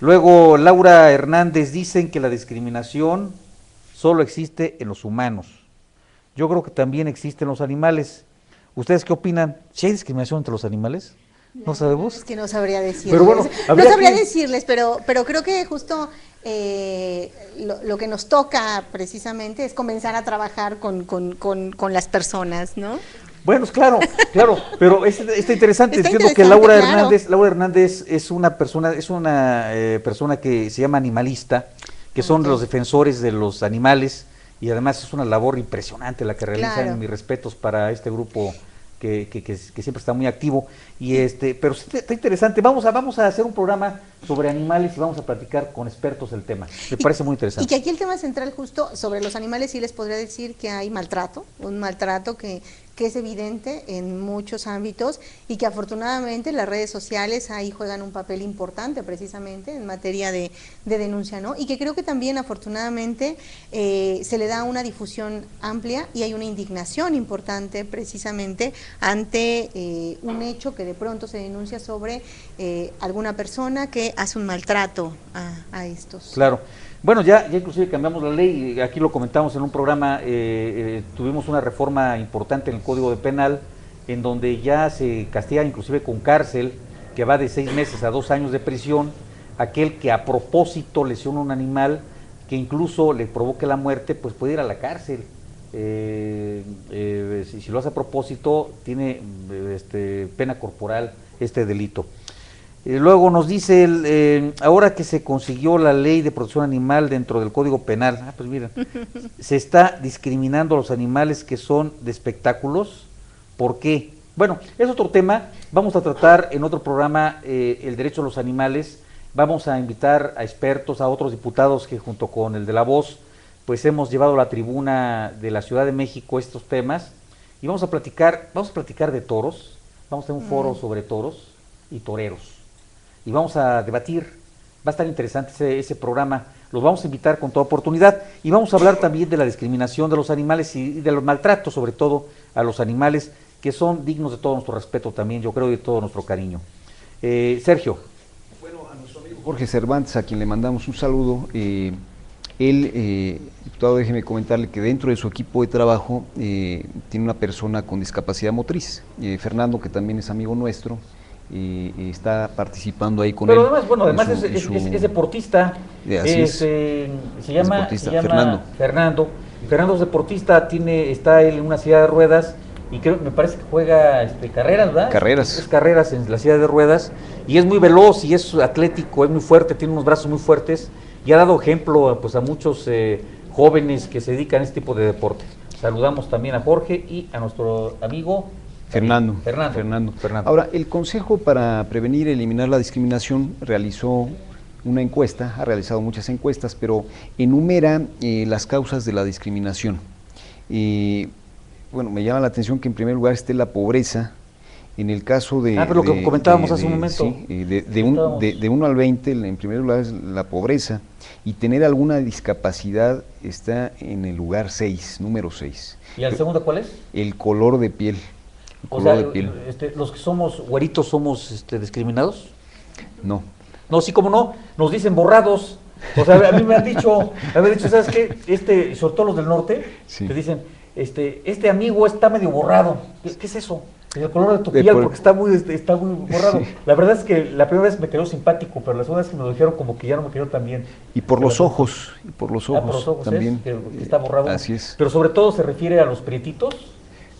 Luego, Laura Hernández, dicen que la discriminación solo existe en los humanos. Yo creo que también existe en los animales. ¿Ustedes qué opinan? ¿Si hay discriminación entre los animales? ¿No sabemos? Es que no sabría decirles. Pero bueno, no sabría decirles, pero creo que justo lo que nos toca precisamente es comenzar a trabajar con las personas, ¿no? Bueno, claro, pero está interesante. Entiendo que Laura Hernández es una persona que se llama animalista, que son los defensores de los animales, y además es una labor impresionante la que realizan. Mis respetos para este grupo que siempre está muy activo, pero está interesante. Vamos a hacer un programa sobre animales y vamos a platicar con expertos del tema. Me parece muy interesante. Y que aquí el tema central justo sobre los animales, sí les podría decir que hay un maltrato que es evidente en muchos ámbitos, y que afortunadamente las redes sociales ahí juegan un papel importante precisamente en materia de denuncia, ¿no? Y que creo que también afortunadamente se le da una difusión amplia, y hay una indignación importante precisamente ante un hecho que de pronto se denuncia sobre alguna persona que hace un maltrato a estos. Claro. Bueno, ya inclusive cambiamos la ley, aquí lo comentamos en un programa, tuvimos una reforma importante en el Código de Penal, en donde ya se castiga inclusive con cárcel, que va de 6 meses a 2 años de prisión, aquel que a propósito lesiona a un animal, que incluso le provoque la muerte, pues puede ir a la cárcel. Si lo hace a propósito, tiene pena corporal este delito. Luego nos dice, ahora que se consiguió la ley de protección animal dentro del Código Penal, pues miren, se está discriminando a los animales que son de espectáculos. ¿Por qué? Bueno, es otro tema, vamos a tratar en otro programa el derecho a los animales. Vamos a invitar a expertos, a otros diputados que junto con el de La Voz, pues hemos llevado a la tribuna de la Ciudad de México estos temas, y vamos a platicar de toros, vamos a tener un foro sobre toros y toreros, y vamos a debatir, va a estar interesante ese programa, los vamos a invitar con toda oportunidad, y vamos a hablar también de la discriminación de los animales y de los maltratos, sobre todo a los animales, que son dignos de todo nuestro respeto también, yo creo, y de todo nuestro cariño. Sergio. Bueno, a nuestro amigo Jorge Cervantes, a quien le mandamos un saludo, diputado, déjeme comentarle que dentro de su equipo de trabajo tiene una persona con discapacidad motriz, Fernando, que también es amigo nuestro, está participando ahí con él. Pero además, bueno, además es deportista, se llama Fernando. Fernando es deportista, está él en una silla de ruedas, y me parece que juega carreras, ¿verdad? Carreras. Es carreras en la silla de ruedas, y es muy veloz, y es atlético, es muy fuerte, tiene unos brazos muy fuertes, y ha dado ejemplo pues a muchos jóvenes que se dedican a este tipo de deporte. Saludamos también a Jorge y a nuestro amigo Fernando. Ahora, el Consejo para Prevenir y Eliminar la Discriminación realizó una encuesta, ha realizado muchas encuestas, pero enumera las causas de la discriminación. Bueno, me llama la atención que en primer lugar esté la pobreza. En el caso de... pero lo que comentábamos hace un momento. Sí, de 1 al 20, en primer lugar es la pobreza, y tener alguna discapacidad está en el lugar 6, número 6. ¿Y el segundo cuál es? El color de piel. ¿Los que somos güeritos somos discriminados? No. No, sí, como no, nos dicen borrados. O sea, a mí me han dicho, ¿sabes qué? Sobre todo los del norte, sí, te dicen, este amigo está medio borrado. ¿Qué es eso? El color de tu piel, porque está muy borrado. Sí. La verdad es que la primera vez me quedó simpático, pero la segunda vez que me lo dijeron como que ya no me quedó tan bien. Y por los ojos, también. Que está borrado. Así es. Pero sobre todo se refiere a los prietitos.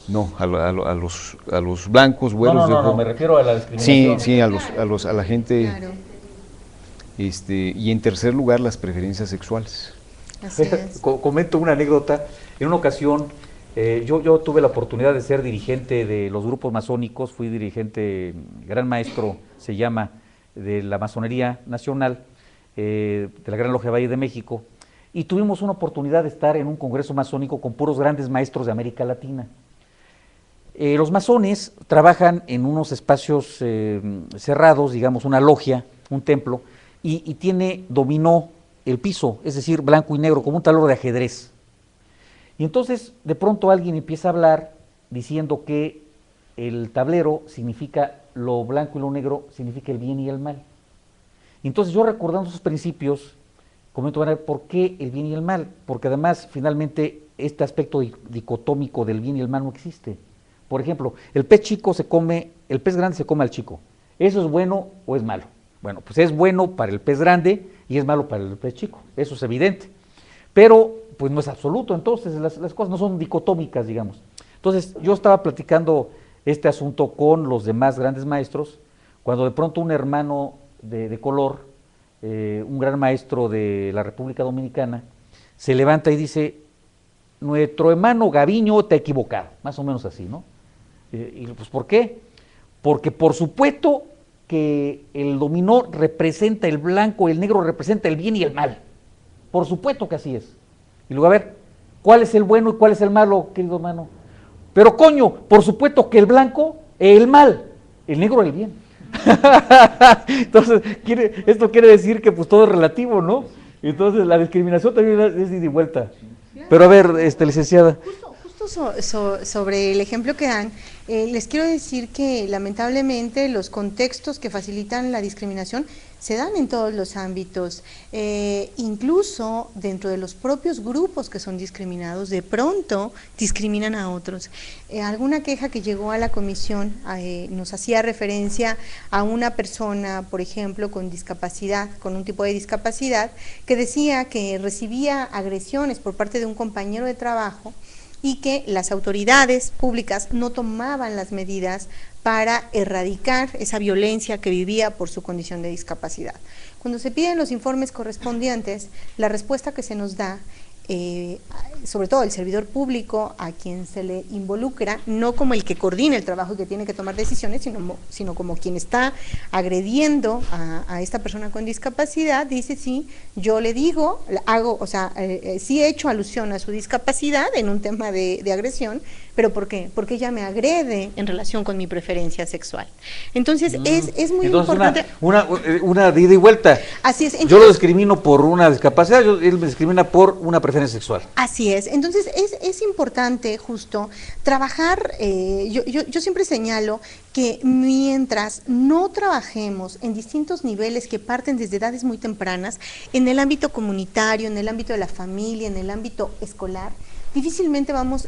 No, a los blancos, güeros. No, me refiero a la discriminación. Sí, a la gente. Claro. Y en tercer lugar, las preferencias sexuales. Así es. Comento una anécdota. En una ocasión, yo tuve la oportunidad de ser dirigente de los grupos masónicos, fui dirigente, gran maestro, se llama, de la Masonería Nacional, de la Gran Logia Valle de México, y tuvimos una oportunidad de estar en un congreso masónico con puros grandes maestros de América Latina. Los masones trabajan en unos espacios cerrados, digamos una logia, un templo, y dominó el piso, es decir, blanco y negro, como un tablero de ajedrez. Y entonces de pronto alguien empieza a hablar diciendo que el tablero significa, lo blanco y lo negro significa el bien y el mal. Y entonces yo, recordando esos principios, comento, ¿por qué el bien y el mal? Porque además finalmente este aspecto dicotómico del bien y el mal no existe. Por ejemplo, el pez grande se come al chico. ¿Eso es bueno o es malo? Bueno, pues es bueno para el pez grande y es malo para el pez chico, eso es evidente. Pero pues no es absoluto, entonces las cosas no son dicotómicas, digamos. Entonces yo estaba platicando este asunto con los demás grandes maestros, cuando de pronto un hermano de color, un gran maestro de la República Dominicana, se levanta y dice, nuestro hermano Gaviño te ha equivocado, más o menos así, ¿no? Y pues ¿por qué? Porque por supuesto que el dominó representa el blanco, el negro representa el bien y el mal. Por supuesto que así es. Y luego, a ver, ¿cuál es el bueno y cuál es el malo, querido hermano? Pero coño, por supuesto que el blanco, el mal, el negro, el bien. Entonces, esto quiere decir que pues todo es relativo, ¿no? Entonces, la discriminación también es ida y vuelta. Pero a ver, licenciada. Justo sobre el ejemplo que dan, les quiero decir que lamentablemente los contextos que facilitan la discriminación se dan en todos los ámbitos, incluso dentro de los propios grupos que son discriminados, de pronto discriminan a otros. Alguna queja que llegó a la comisión nos hacía referencia a una persona, por ejemplo, con discapacidad, con un tipo de discapacidad, que decía que recibía agresiones por parte de un compañero de trabajo y que las autoridades públicas no tomaban las medidas para erradicar esa violencia que vivía por su condición de discapacidad. Cuando se piden los informes correspondientes, la respuesta que se nos da sobre todo el servidor público a quien se le involucra, no como el que coordina el trabajo y que tiene que tomar decisiones, sino como quien está agrediendo a esta persona con discapacidad, dice sí, yo le digo, hago, o sea, sí he hecho alusión a su discapacidad en un tema de agresión, pero ¿por qué? Porque ella me agrede en relación con mi preferencia sexual. Entonces, es muy importante. Una de ida y vuelta. Así es. Entonces, yo lo discrimino por una discapacidad, él me discrimina por una preferencia sexual. Así es. Entonces, es importante justo trabajar, yo siempre señalo que mientras no trabajemos en distintos niveles que parten desde edades muy tempranas, en el ámbito comunitario, en el ámbito de la familia, en el ámbito escolar, difícilmente vamos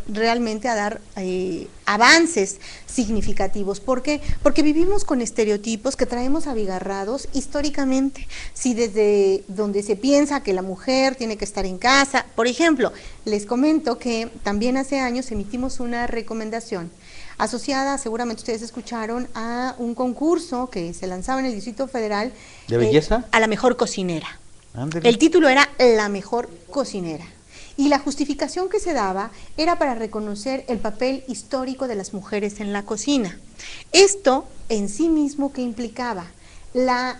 realmente a dar avances significativos. ¿Por qué? Porque vivimos con estereotipos que traemos abigarrados históricamente. Si desde donde se piensa que la mujer tiene que estar en casa, por ejemplo, les comento que también hace años emitimos una recomendación asociada, seguramente ustedes escucharon, a un concurso que se lanzaba en el Distrito Federal. ¿De belleza? A la mejor cocinera. Ándale. El título era La mejor cocinera. Y la justificación que se daba era para reconocer el papel histórico de las mujeres en la cocina. Esto en sí mismo que implicaba la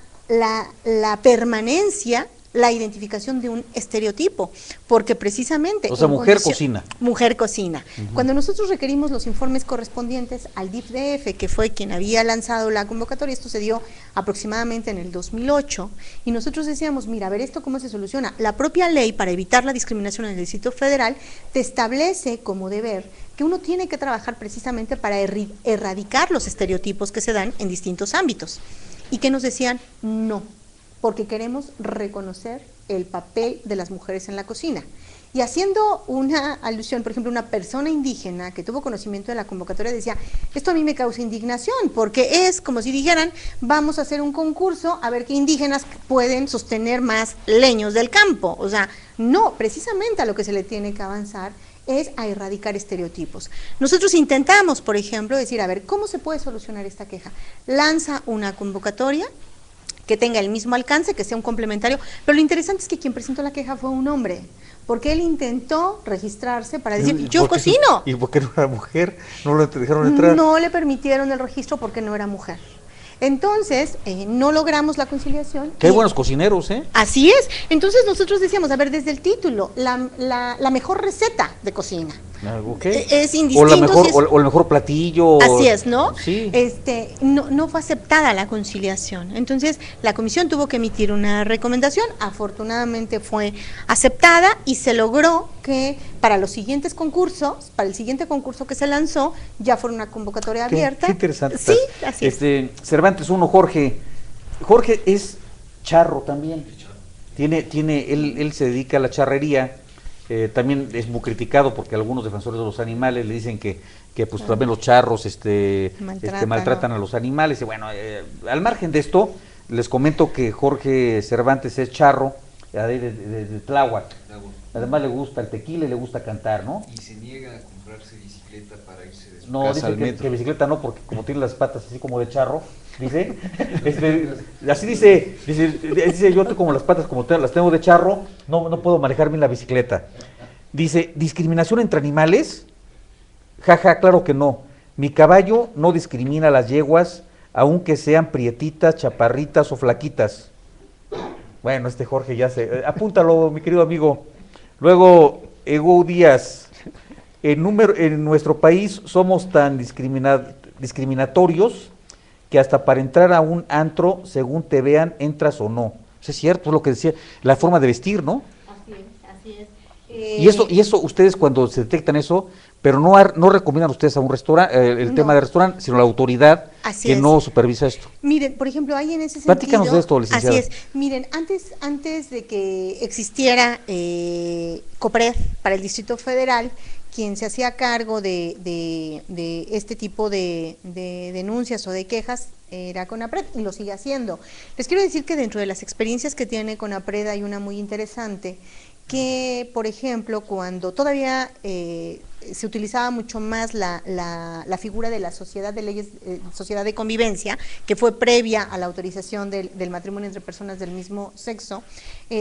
permanencia, la identificación de un estereotipo, porque precisamente… O sea, mujer cocina. Mujer cocina. Cuando nosotros requerimos los informes correspondientes al DIF-DF, que fue quien había lanzado la convocatoria, esto se dio aproximadamente en el 2008, y nosotros decíamos, mira, a ver, ¿esto cómo se soluciona? La propia ley para evitar la discriminación en el Distrito Federal te establece como deber que uno tiene que trabajar precisamente para erradicar los estereotipos que se dan en distintos ámbitos. ¿Y qué nos decían? No, porque queremos reconocer el papel de las mujeres en la cocina. Y haciendo una alusión, por ejemplo, una persona indígena que tuvo conocimiento de la convocatoria decía, esto a mí me causa indignación, porque es como si dijeran, vamos a hacer un concurso a ver qué indígenas pueden sostener más leños del campo. O sea, no, precisamente a lo que se le tiene que avanzar es a erradicar estereotipos. Nosotros intentamos, por ejemplo, decir, a ver, ¿cómo se puede solucionar esta queja? Lanza una convocatoria que tenga el mismo alcance, que sea un complementario, pero lo interesante es que quien presentó la queja fue un hombre, porque él intentó registrarse para decir, yo cocino. ¿Y por qué no era mujer? ¿No lo dejaron entrar? No le permitieron el registro porque no era mujer. Entonces, no logramos la conciliación. Que hay buenos cocineros, ¿eh? Así es. Entonces nosotros decíamos, a ver, desde el título, la mejor receta de cocina. Okay. Es indistinto. O el mejor platillo. Así es, ¿no? Sí. No fue aceptada la conciliación. Entonces, la comisión tuvo que emitir una recomendación, afortunadamente fue aceptada y se logró que para los siguientes concursos, para el siguiente concurso que se lanzó, ya fuera una convocatoria abierta. Qué interesante. Sí, así es. Cervantes 1, Jorge. Jorge es charro también. Él se dedica a la charrería. También es muy criticado porque algunos defensores de los animales le dicen que pues también los charros maltratan a los animales. Y bueno, al margen de esto, les comento que Jorge Cervantes es charro de Tláhuac. Además le gusta el tequila y le gusta cantar, ¿no? Y se niega a comprarse bicicleta para irse de su no, casa al dice metro. que bicicleta no, porque como tiene las patas así como de charro, dice, así dice yo como las patas como las tengo de charro, no puedo manejar bien la bicicleta. Dice, ¿discriminación entre animales? Jaja, claro que no. Mi caballo no discrimina a las yeguas, aunque sean prietitas, chaparritas o flaquitas. Bueno, Jorge ya apúntalo, mi querido amigo. Luego, Ego Díaz, en nuestro país somos tan discriminatorios que hasta para entrar a un antro, según te vean, entras o no. Eso es cierto, es lo que decía, la forma de vestir, ¿no? Así es. Y eso, ustedes cuando se detectan eso, pero no recomiendan ustedes a un restaurante, el tema de restaurante, sino la autoridad que no supervisa esto. Miren, por ejemplo, hay en ese sentido… Platícanos de esto, licenciada. Así es. Miren, antes de que existiera COPRED para el Distrito Federal, quien se hacía cargo de este tipo de denuncias o de quejas era CONAPRED y lo sigue haciendo. Les quiero decir que dentro de las experiencias que tiene CONAPRED hay una muy interesante, que, por ejemplo, cuando todavía se utilizaba mucho más la figura de la sociedad de leyes, sociedad de convivencia, que fue previa a la autorización del matrimonio entre personas del mismo sexo,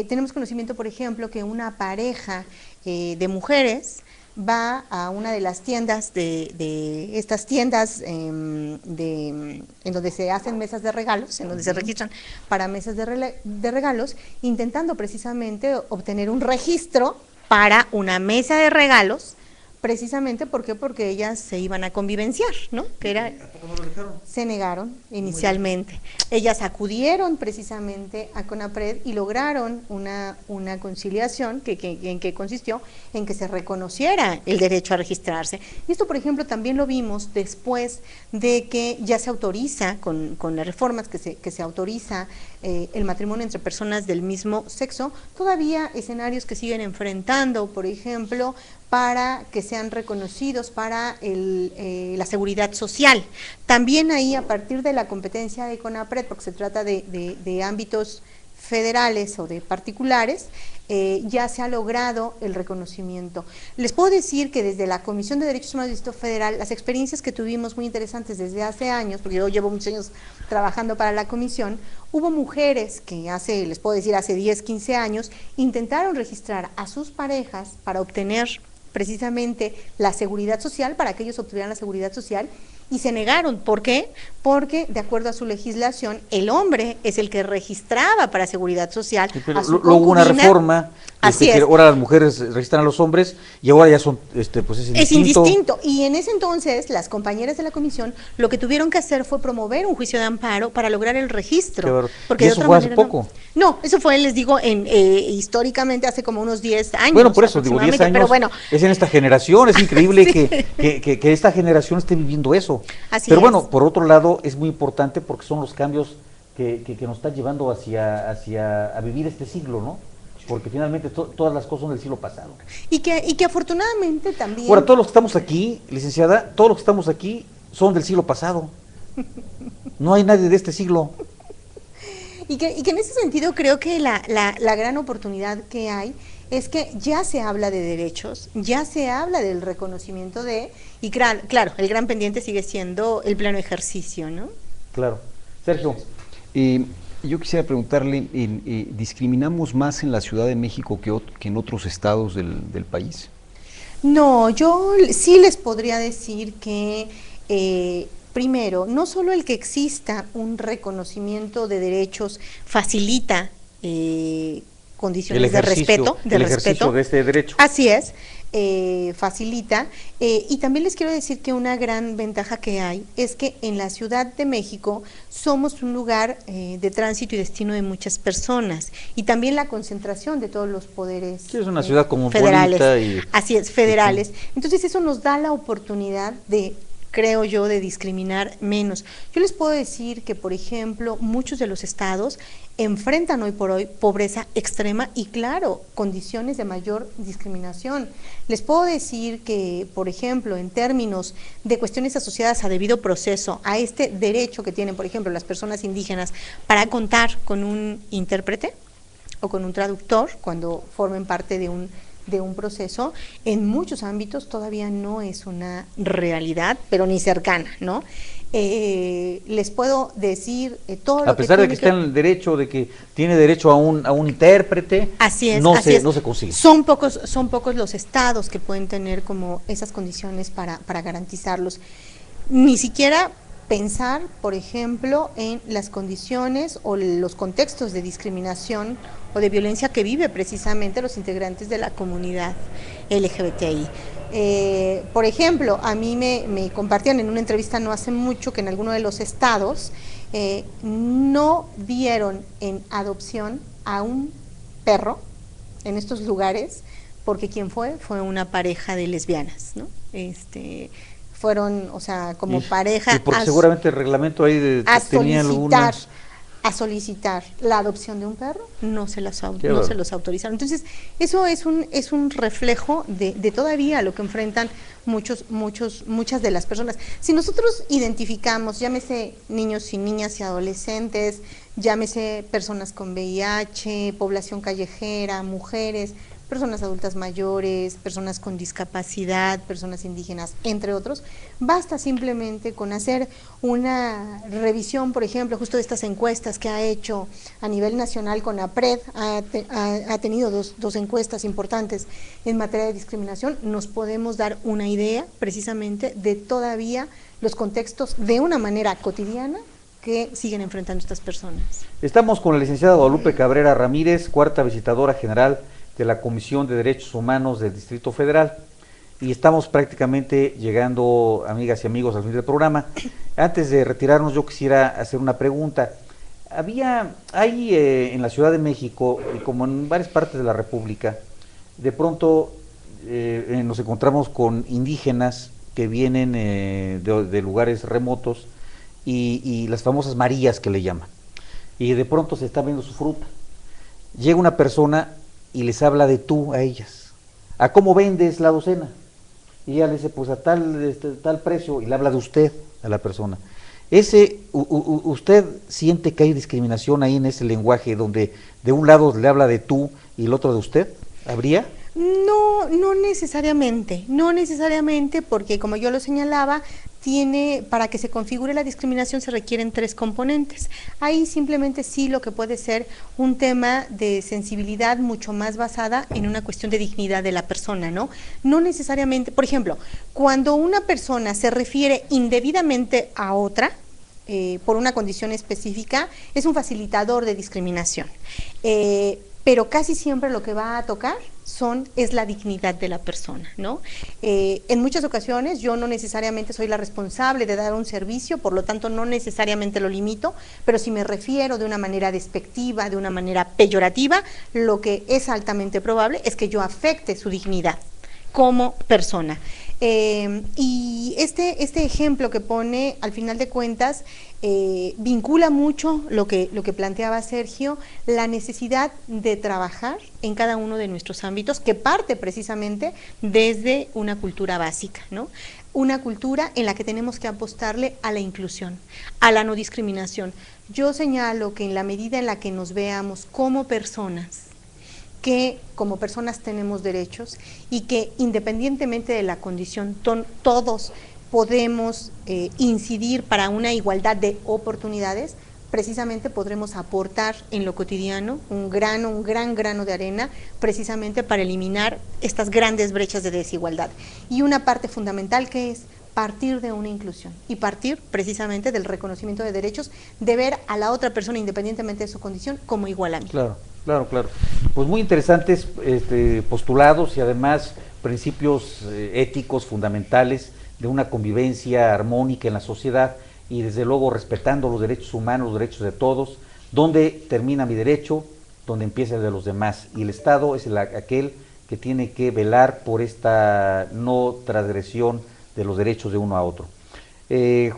tenemos conocimiento, por ejemplo, que una pareja de mujeres va a una de las tiendas, de estas tiendas en donde se hacen mesas de regalos, en donde se registran para mesas de regalos, intentando precisamente obtener un registro para una mesa de regalos, precisamente ¿por qué? Porque ellas se iban a convivenciar, ¿no? Que era, ¿A poco no lo dejaron? se negaron inicialmente. Ellas acudieron precisamente a CONAPRED y lograron una conciliación en que consistió en que se reconociera el derecho a registrarse. Y esto, por ejemplo, también lo vimos después de que ya se autoriza, con las reformas que se autoriza el matrimonio entre personas del mismo sexo, todavía escenarios que siguen enfrentando, por ejemplo, para que sean reconocidos para la seguridad social. También ahí, a partir de la competencia de CONAPRED, porque se trata de ámbitos federales o de particulares, ya se ha logrado el reconocimiento. Les puedo decir que desde la Comisión de Derechos Humanos del Distrito Federal, las experiencias que tuvimos muy interesantes desde hace años, porque yo llevo muchos años trabajando para la comisión, hubo mujeres que les puedo decir, hace 10, 15 años, intentaron registrar a sus parejas para obtener precisamente la seguridad social, para que ellos obtuvieran la seguridad social, y se negaron. ¿Por qué? Porque, de acuerdo a su legislación, el hombre es el que registraba para seguridad social. Sí, pero a su luego hubo una concubina. reforma, Así que es. ahora las mujeres registran a los hombres y ahora ya son, pues Es indistinto. Y en ese entonces, las compañeras de la comisión lo que tuvieron que hacer fue promover un juicio de amparo para lograr el registro. Porque ¿y eso fue hace poco? No, eso fue, les digo, históricamente hace como unos 10 años. Bueno, por eso digo, 10 años, pero bueno, es en esta generación, es increíble sí. que esta generación esté viviendo eso. Así pero es. bueno, por otro lado, es muy importante porque son los cambios que nos están llevando a vivir este siglo, ¿no? Porque finalmente todas las cosas son del siglo pasado. Y que afortunadamente también... Ahora, todos los que estamos aquí, licenciada, todos los que estamos aquí son del siglo pasado. No hay nadie de este siglo. Y que en ese sentido creo que la gran oportunidad que hay es que ya se habla de derechos, ya se habla del reconocimiento y claro, el gran pendiente sigue siendo el pleno ejercicio, ¿no? Claro. Sergio. Yo quisiera preguntarle, ¿discriminamos más en la Ciudad de México que en otros estados del país? No, yo sí les podría decir que, primero, no solo el que exista un reconocimiento de derechos facilita condiciones de respeto. El ejercicio de este derecho. Así es. Facilita, y también les quiero decir que una gran ventaja que hay es que en la Ciudad de México somos un lugar de tránsito y destino de muchas personas, y también la concentración de todos los poderes Sí, es una ciudad como federales, bonita así es, federales. Entonces eso nos da la oportunidad creo yo, de discriminar menos. Yo les puedo decir que, por ejemplo, muchos de los estados enfrentan hoy por hoy pobreza extrema y, claro, condiciones de mayor discriminación. Les puedo decir que, por ejemplo, en términos de cuestiones asociadas a debido proceso, a este derecho que tienen, por ejemplo, las personas indígenas para contar con un intérprete o con un traductor cuando formen parte de un proceso, en muchos ámbitos todavía no es una realidad, pero ni cercana, ¿no? Les puedo decir todo lo que... A pesar de que está en el derecho, de que tiene derecho a un intérprete, así es, no se consigue. Son pocos los estados que pueden tener como esas condiciones para garantizarlos. Ni siquiera pensar, por ejemplo, en las condiciones o los contextos de discriminación o de violencia que vive precisamente los integrantes de la comunidad LGBTI. Por ejemplo, a mí me compartían en una entrevista no hace mucho que en alguno de los estados no dieron en adopción a un perro en estos lugares porque quien fue una pareja de lesbianas, ¿no? Fueron, o sea, como pareja... Y porque seguramente el reglamento ahí tenía algunas... A solicitar la adopción de un perro, no se los autorizaron. Entonces, eso es un reflejo de todavía lo que enfrentan muchas de las personas. Si nosotros identificamos, llámese niños y niñas y adolescentes, llámese personas con VIH, población callejera, mujeres, personas adultas mayores, personas con discapacidad, personas indígenas, entre otros. Basta simplemente con hacer una revisión, por ejemplo, justo de estas encuestas que ha hecho a nivel nacional CONAPRED, ha tenido dos encuestas importantes en materia de discriminación. Nos podemos dar una idea precisamente de todavía los contextos de una manera cotidiana que siguen enfrentando estas personas. Estamos con la licenciada Guadalupe Cabrera Ramírez, cuarta visitadora general de la Comisión de Derechos Humanos del Distrito Federal, y estamos prácticamente llegando, amigas y amigos, al fin del programa. Antes de retirarnos, yo quisiera hacer una pregunta. Hay en la Ciudad de México, y como en varias partes de la República, de pronto nos encontramos con indígenas que vienen de lugares remotos, y las famosas Marías que le llaman, y de pronto se está viendo su fruta. Llega una persona y les habla de tú a ellas. ¿A cómo vendes la docena? Y ella le dice, pues a tal precio, y le habla de usted a la persona. ¿Usted siente que hay discriminación ahí en ese lenguaje donde de un lado le habla de tú y el otro de usted? ¿Habría? No necesariamente, porque como yo lo señalaba, para que se configure la discriminación se requieren 3 componentes. Ahí simplemente sí lo que puede ser un tema de sensibilidad mucho más basada en una cuestión de dignidad de la persona, ¿no? No necesariamente, por ejemplo, cuando una persona se refiere indebidamente a otra, por una condición específica, es un facilitador de discriminación. Pero casi siempre lo que va a tocar es la dignidad de la persona, ¿no? En muchas ocasiones yo no necesariamente soy la responsable de dar un servicio, por lo tanto no necesariamente lo limito, pero si me refiero de una manera despectiva, de una manera peyorativa, lo que es altamente probable es que yo afecte su dignidad como persona. Y este ejemplo que pone, al final de cuentas, vincula mucho lo que planteaba Sergio, la necesidad de trabajar en cada uno de nuestros ámbitos, que parte precisamente desde una cultura básica, ¿no? Una cultura en la que tenemos que apostarle a la inclusión, a la no discriminación. Yo señalo que en la medida en la que nos veamos como personas, que como personas tenemos derechos y que independientemente de la condición, todos podemos incidir para una igualdad de oportunidades, precisamente podremos aportar en lo cotidiano un gran grano de arena, precisamente para eliminar estas grandes brechas de desigualdad. Y una parte fundamental que es partir de una inclusión y partir precisamente del reconocimiento de derechos, de ver a la otra persona independientemente de su condición como igual a mí. Claro. Pues muy interesantes postulados y además principios éticos fundamentales de una convivencia armónica en la sociedad y desde luego respetando los derechos humanos, los derechos de todos, donde termina mi derecho, donde empieza el de los demás, y el Estado es aquel que tiene que velar por esta no transgresión de los derechos de uno a otro.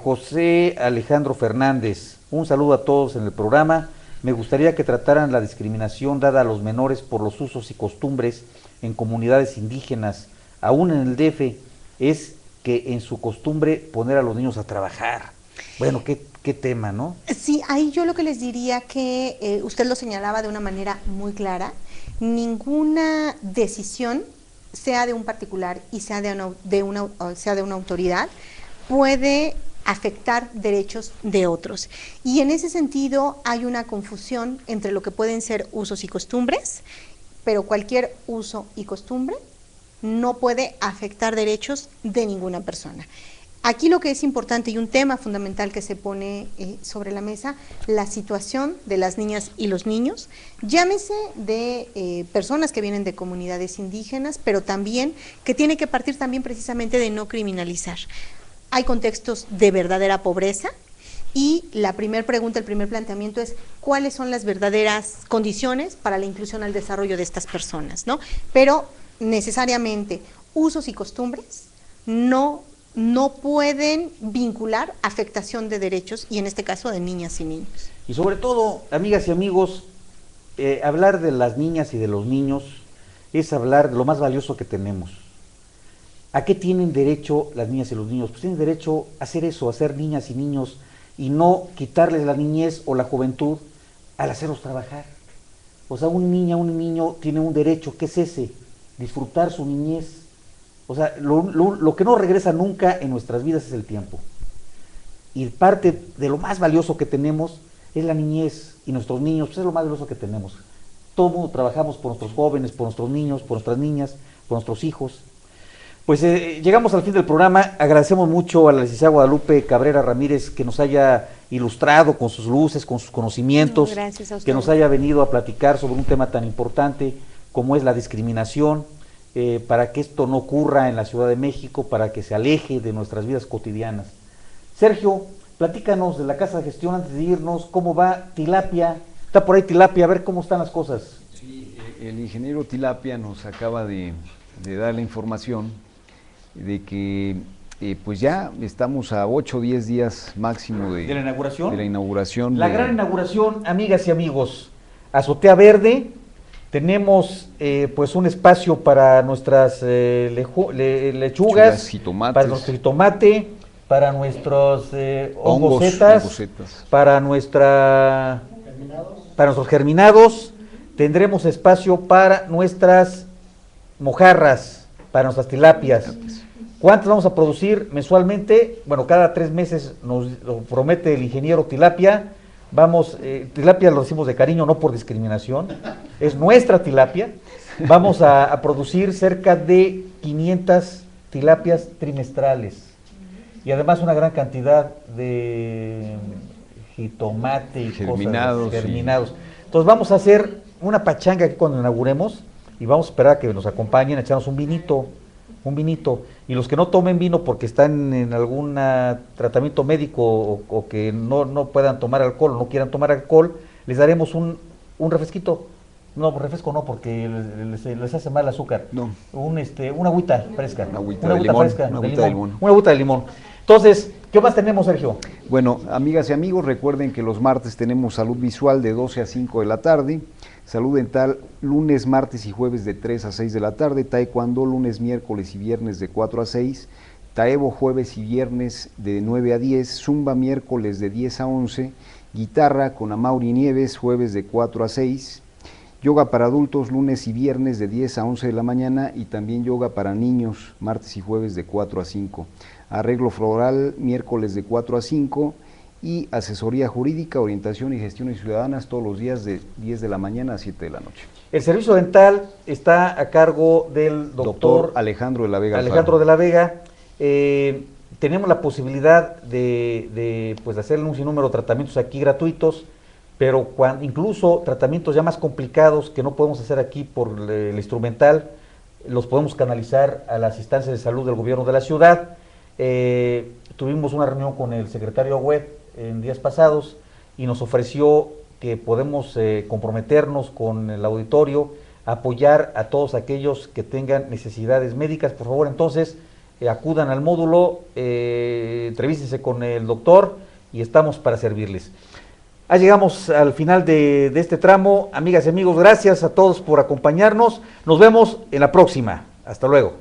José Alejandro Fernández, un saludo a todos en el programa. Me gustaría que trataran la discriminación dada a los menores por los usos y costumbres en comunidades indígenas, aún en el DF, es que en su costumbre poner a los niños a trabajar. Bueno, qué tema, ¿no? Sí, ahí yo lo que les diría que usted lo señalaba de una manera muy clara, ninguna decisión, sea de un particular y sea de una autoridad, puede afectar derechos de otros. Y en ese sentido hay una confusión entre lo que pueden ser usos y costumbres, pero cualquier uso y costumbre no puede afectar derechos de ninguna persona. Aquí lo que es importante y un tema fundamental que se pone sobre la mesa, la situación de las niñas y los niños, llámese de personas que vienen de comunidades indígenas, pero también que tiene que partir también precisamente de no criminalizar. Hay contextos de verdadera pobreza y la primera pregunta, el primer planteamiento es cuáles son las verdaderas condiciones para la inclusión al desarrollo de estas personas, ¿no? Pero necesariamente usos y costumbres no pueden vincular afectación de derechos y en este caso de niñas y niños. Y sobre todo, amigas y amigos, hablar de las niñas y de los niños es hablar de lo más valioso que tenemos. ¿A qué tienen derecho las niñas y los niños? Pues tienen derecho a hacer eso, a ser niñas y niños, y no quitarles la niñez o la juventud al hacerlos trabajar. O sea, una niña, un niño tiene un derecho, ¿qué es ese? Disfrutar su niñez. O sea, lo que no regresa nunca en nuestras vidas es el tiempo. Y parte de lo más valioso que tenemos es la niñez, y nuestros niños, pues es lo más valioso que tenemos. Todo el mundo trabajamos por nuestros jóvenes, por nuestros niños, por nuestras niñas, por nuestros hijos. Pues llegamos al fin del programa. Agradecemos mucho a la licenciada Guadalupe Cabrera Ramírez que nos haya ilustrado con sus luces, con sus conocimientos, que nos haya venido a platicar sobre un tema tan importante como es la discriminación, para que esto no ocurra en la Ciudad de México, para que se aleje de nuestras vidas cotidianas. Sergio, platícanos de la Casa de Gestión antes de irnos, ¿cómo va Tilapia? Está por ahí Tilapia, a ver cómo están las cosas. Sí, el ingeniero Tilapia nos acaba de dar la información de que pues ya estamos a 8 o 10 días máximo de la inauguración. De la inauguración. La gran inauguración, amigas y amigos, Azotea Verde. Tenemos pues un espacio para nuestras lechugas, jitomates, para nuestro jitomate, para nuestros hongosetas, para nuestros germinados. Tendremos espacio para nuestras mojarras, para nuestras tilapias. ¿Cuántas vamos a producir mensualmente? Bueno, cada 3 meses nos lo promete el ingeniero Tilapia. Tilapia lo decimos de cariño, no por discriminación, es nuestra tilapia. Vamos a producir cerca de 500 tilapias trimestrales y además una gran cantidad de jitomate y germinados. Entonces vamos a hacer una pachanga aquí cuando inauguremos y vamos a esperar a que nos acompañen, a echarnos un vinito. Y los que no tomen vino porque están en algún tratamiento médico o que no puedan tomar alcohol o no quieran tomar alcohol, les daremos un refresquito. No, refresco no, porque les hace mal el azúcar. No. Una agüita fresca. Una agüita de limón. Una agüita de limón. Entonces, ¿qué más tenemos, Sergio? Bueno, amigas y amigos, recuerden que los martes tenemos salud visual de 12 a 5 de la tarde. Salud dental lunes, martes y jueves de 3 a 6 de la tarde, taekwondo lunes, miércoles y viernes de 4 a 6, taebo jueves y viernes de 9 a 10, zumba miércoles de 10 a 11, guitarra con Amaury Nieves jueves de 4 a 6, yoga para adultos lunes y viernes de 10 a 11 de la mañana y también yoga para niños martes y jueves de 4 a 5, arreglo floral miércoles de 4 a 5, y asesoría jurídica, orientación y gestiones ciudadanas todos los días de 10 de la mañana a 7 de la noche. El servicio dental está a cargo del doctor Alejandro de la Vega. Tenemos la posibilidad de hacerle un sinnúmero de tratamientos aquí gratuitos, pero incluso tratamientos ya más complicados que no podemos hacer aquí por el instrumental, los podemos canalizar a las instancias de salud del gobierno de la ciudad. Tuvimos una reunión con el secretario Webb en días pasados y nos ofreció que podemos comprometernos con el auditorio, apoyar a todos aquellos que tengan necesidades médicas. Por favor, entonces, acudan al módulo, entrevístense con el doctor y estamos para servirles. Llegamos al final de este tramo. Amigas y amigos, gracias a todos por acompañarnos. Nos vemos en la próxima. Hasta luego.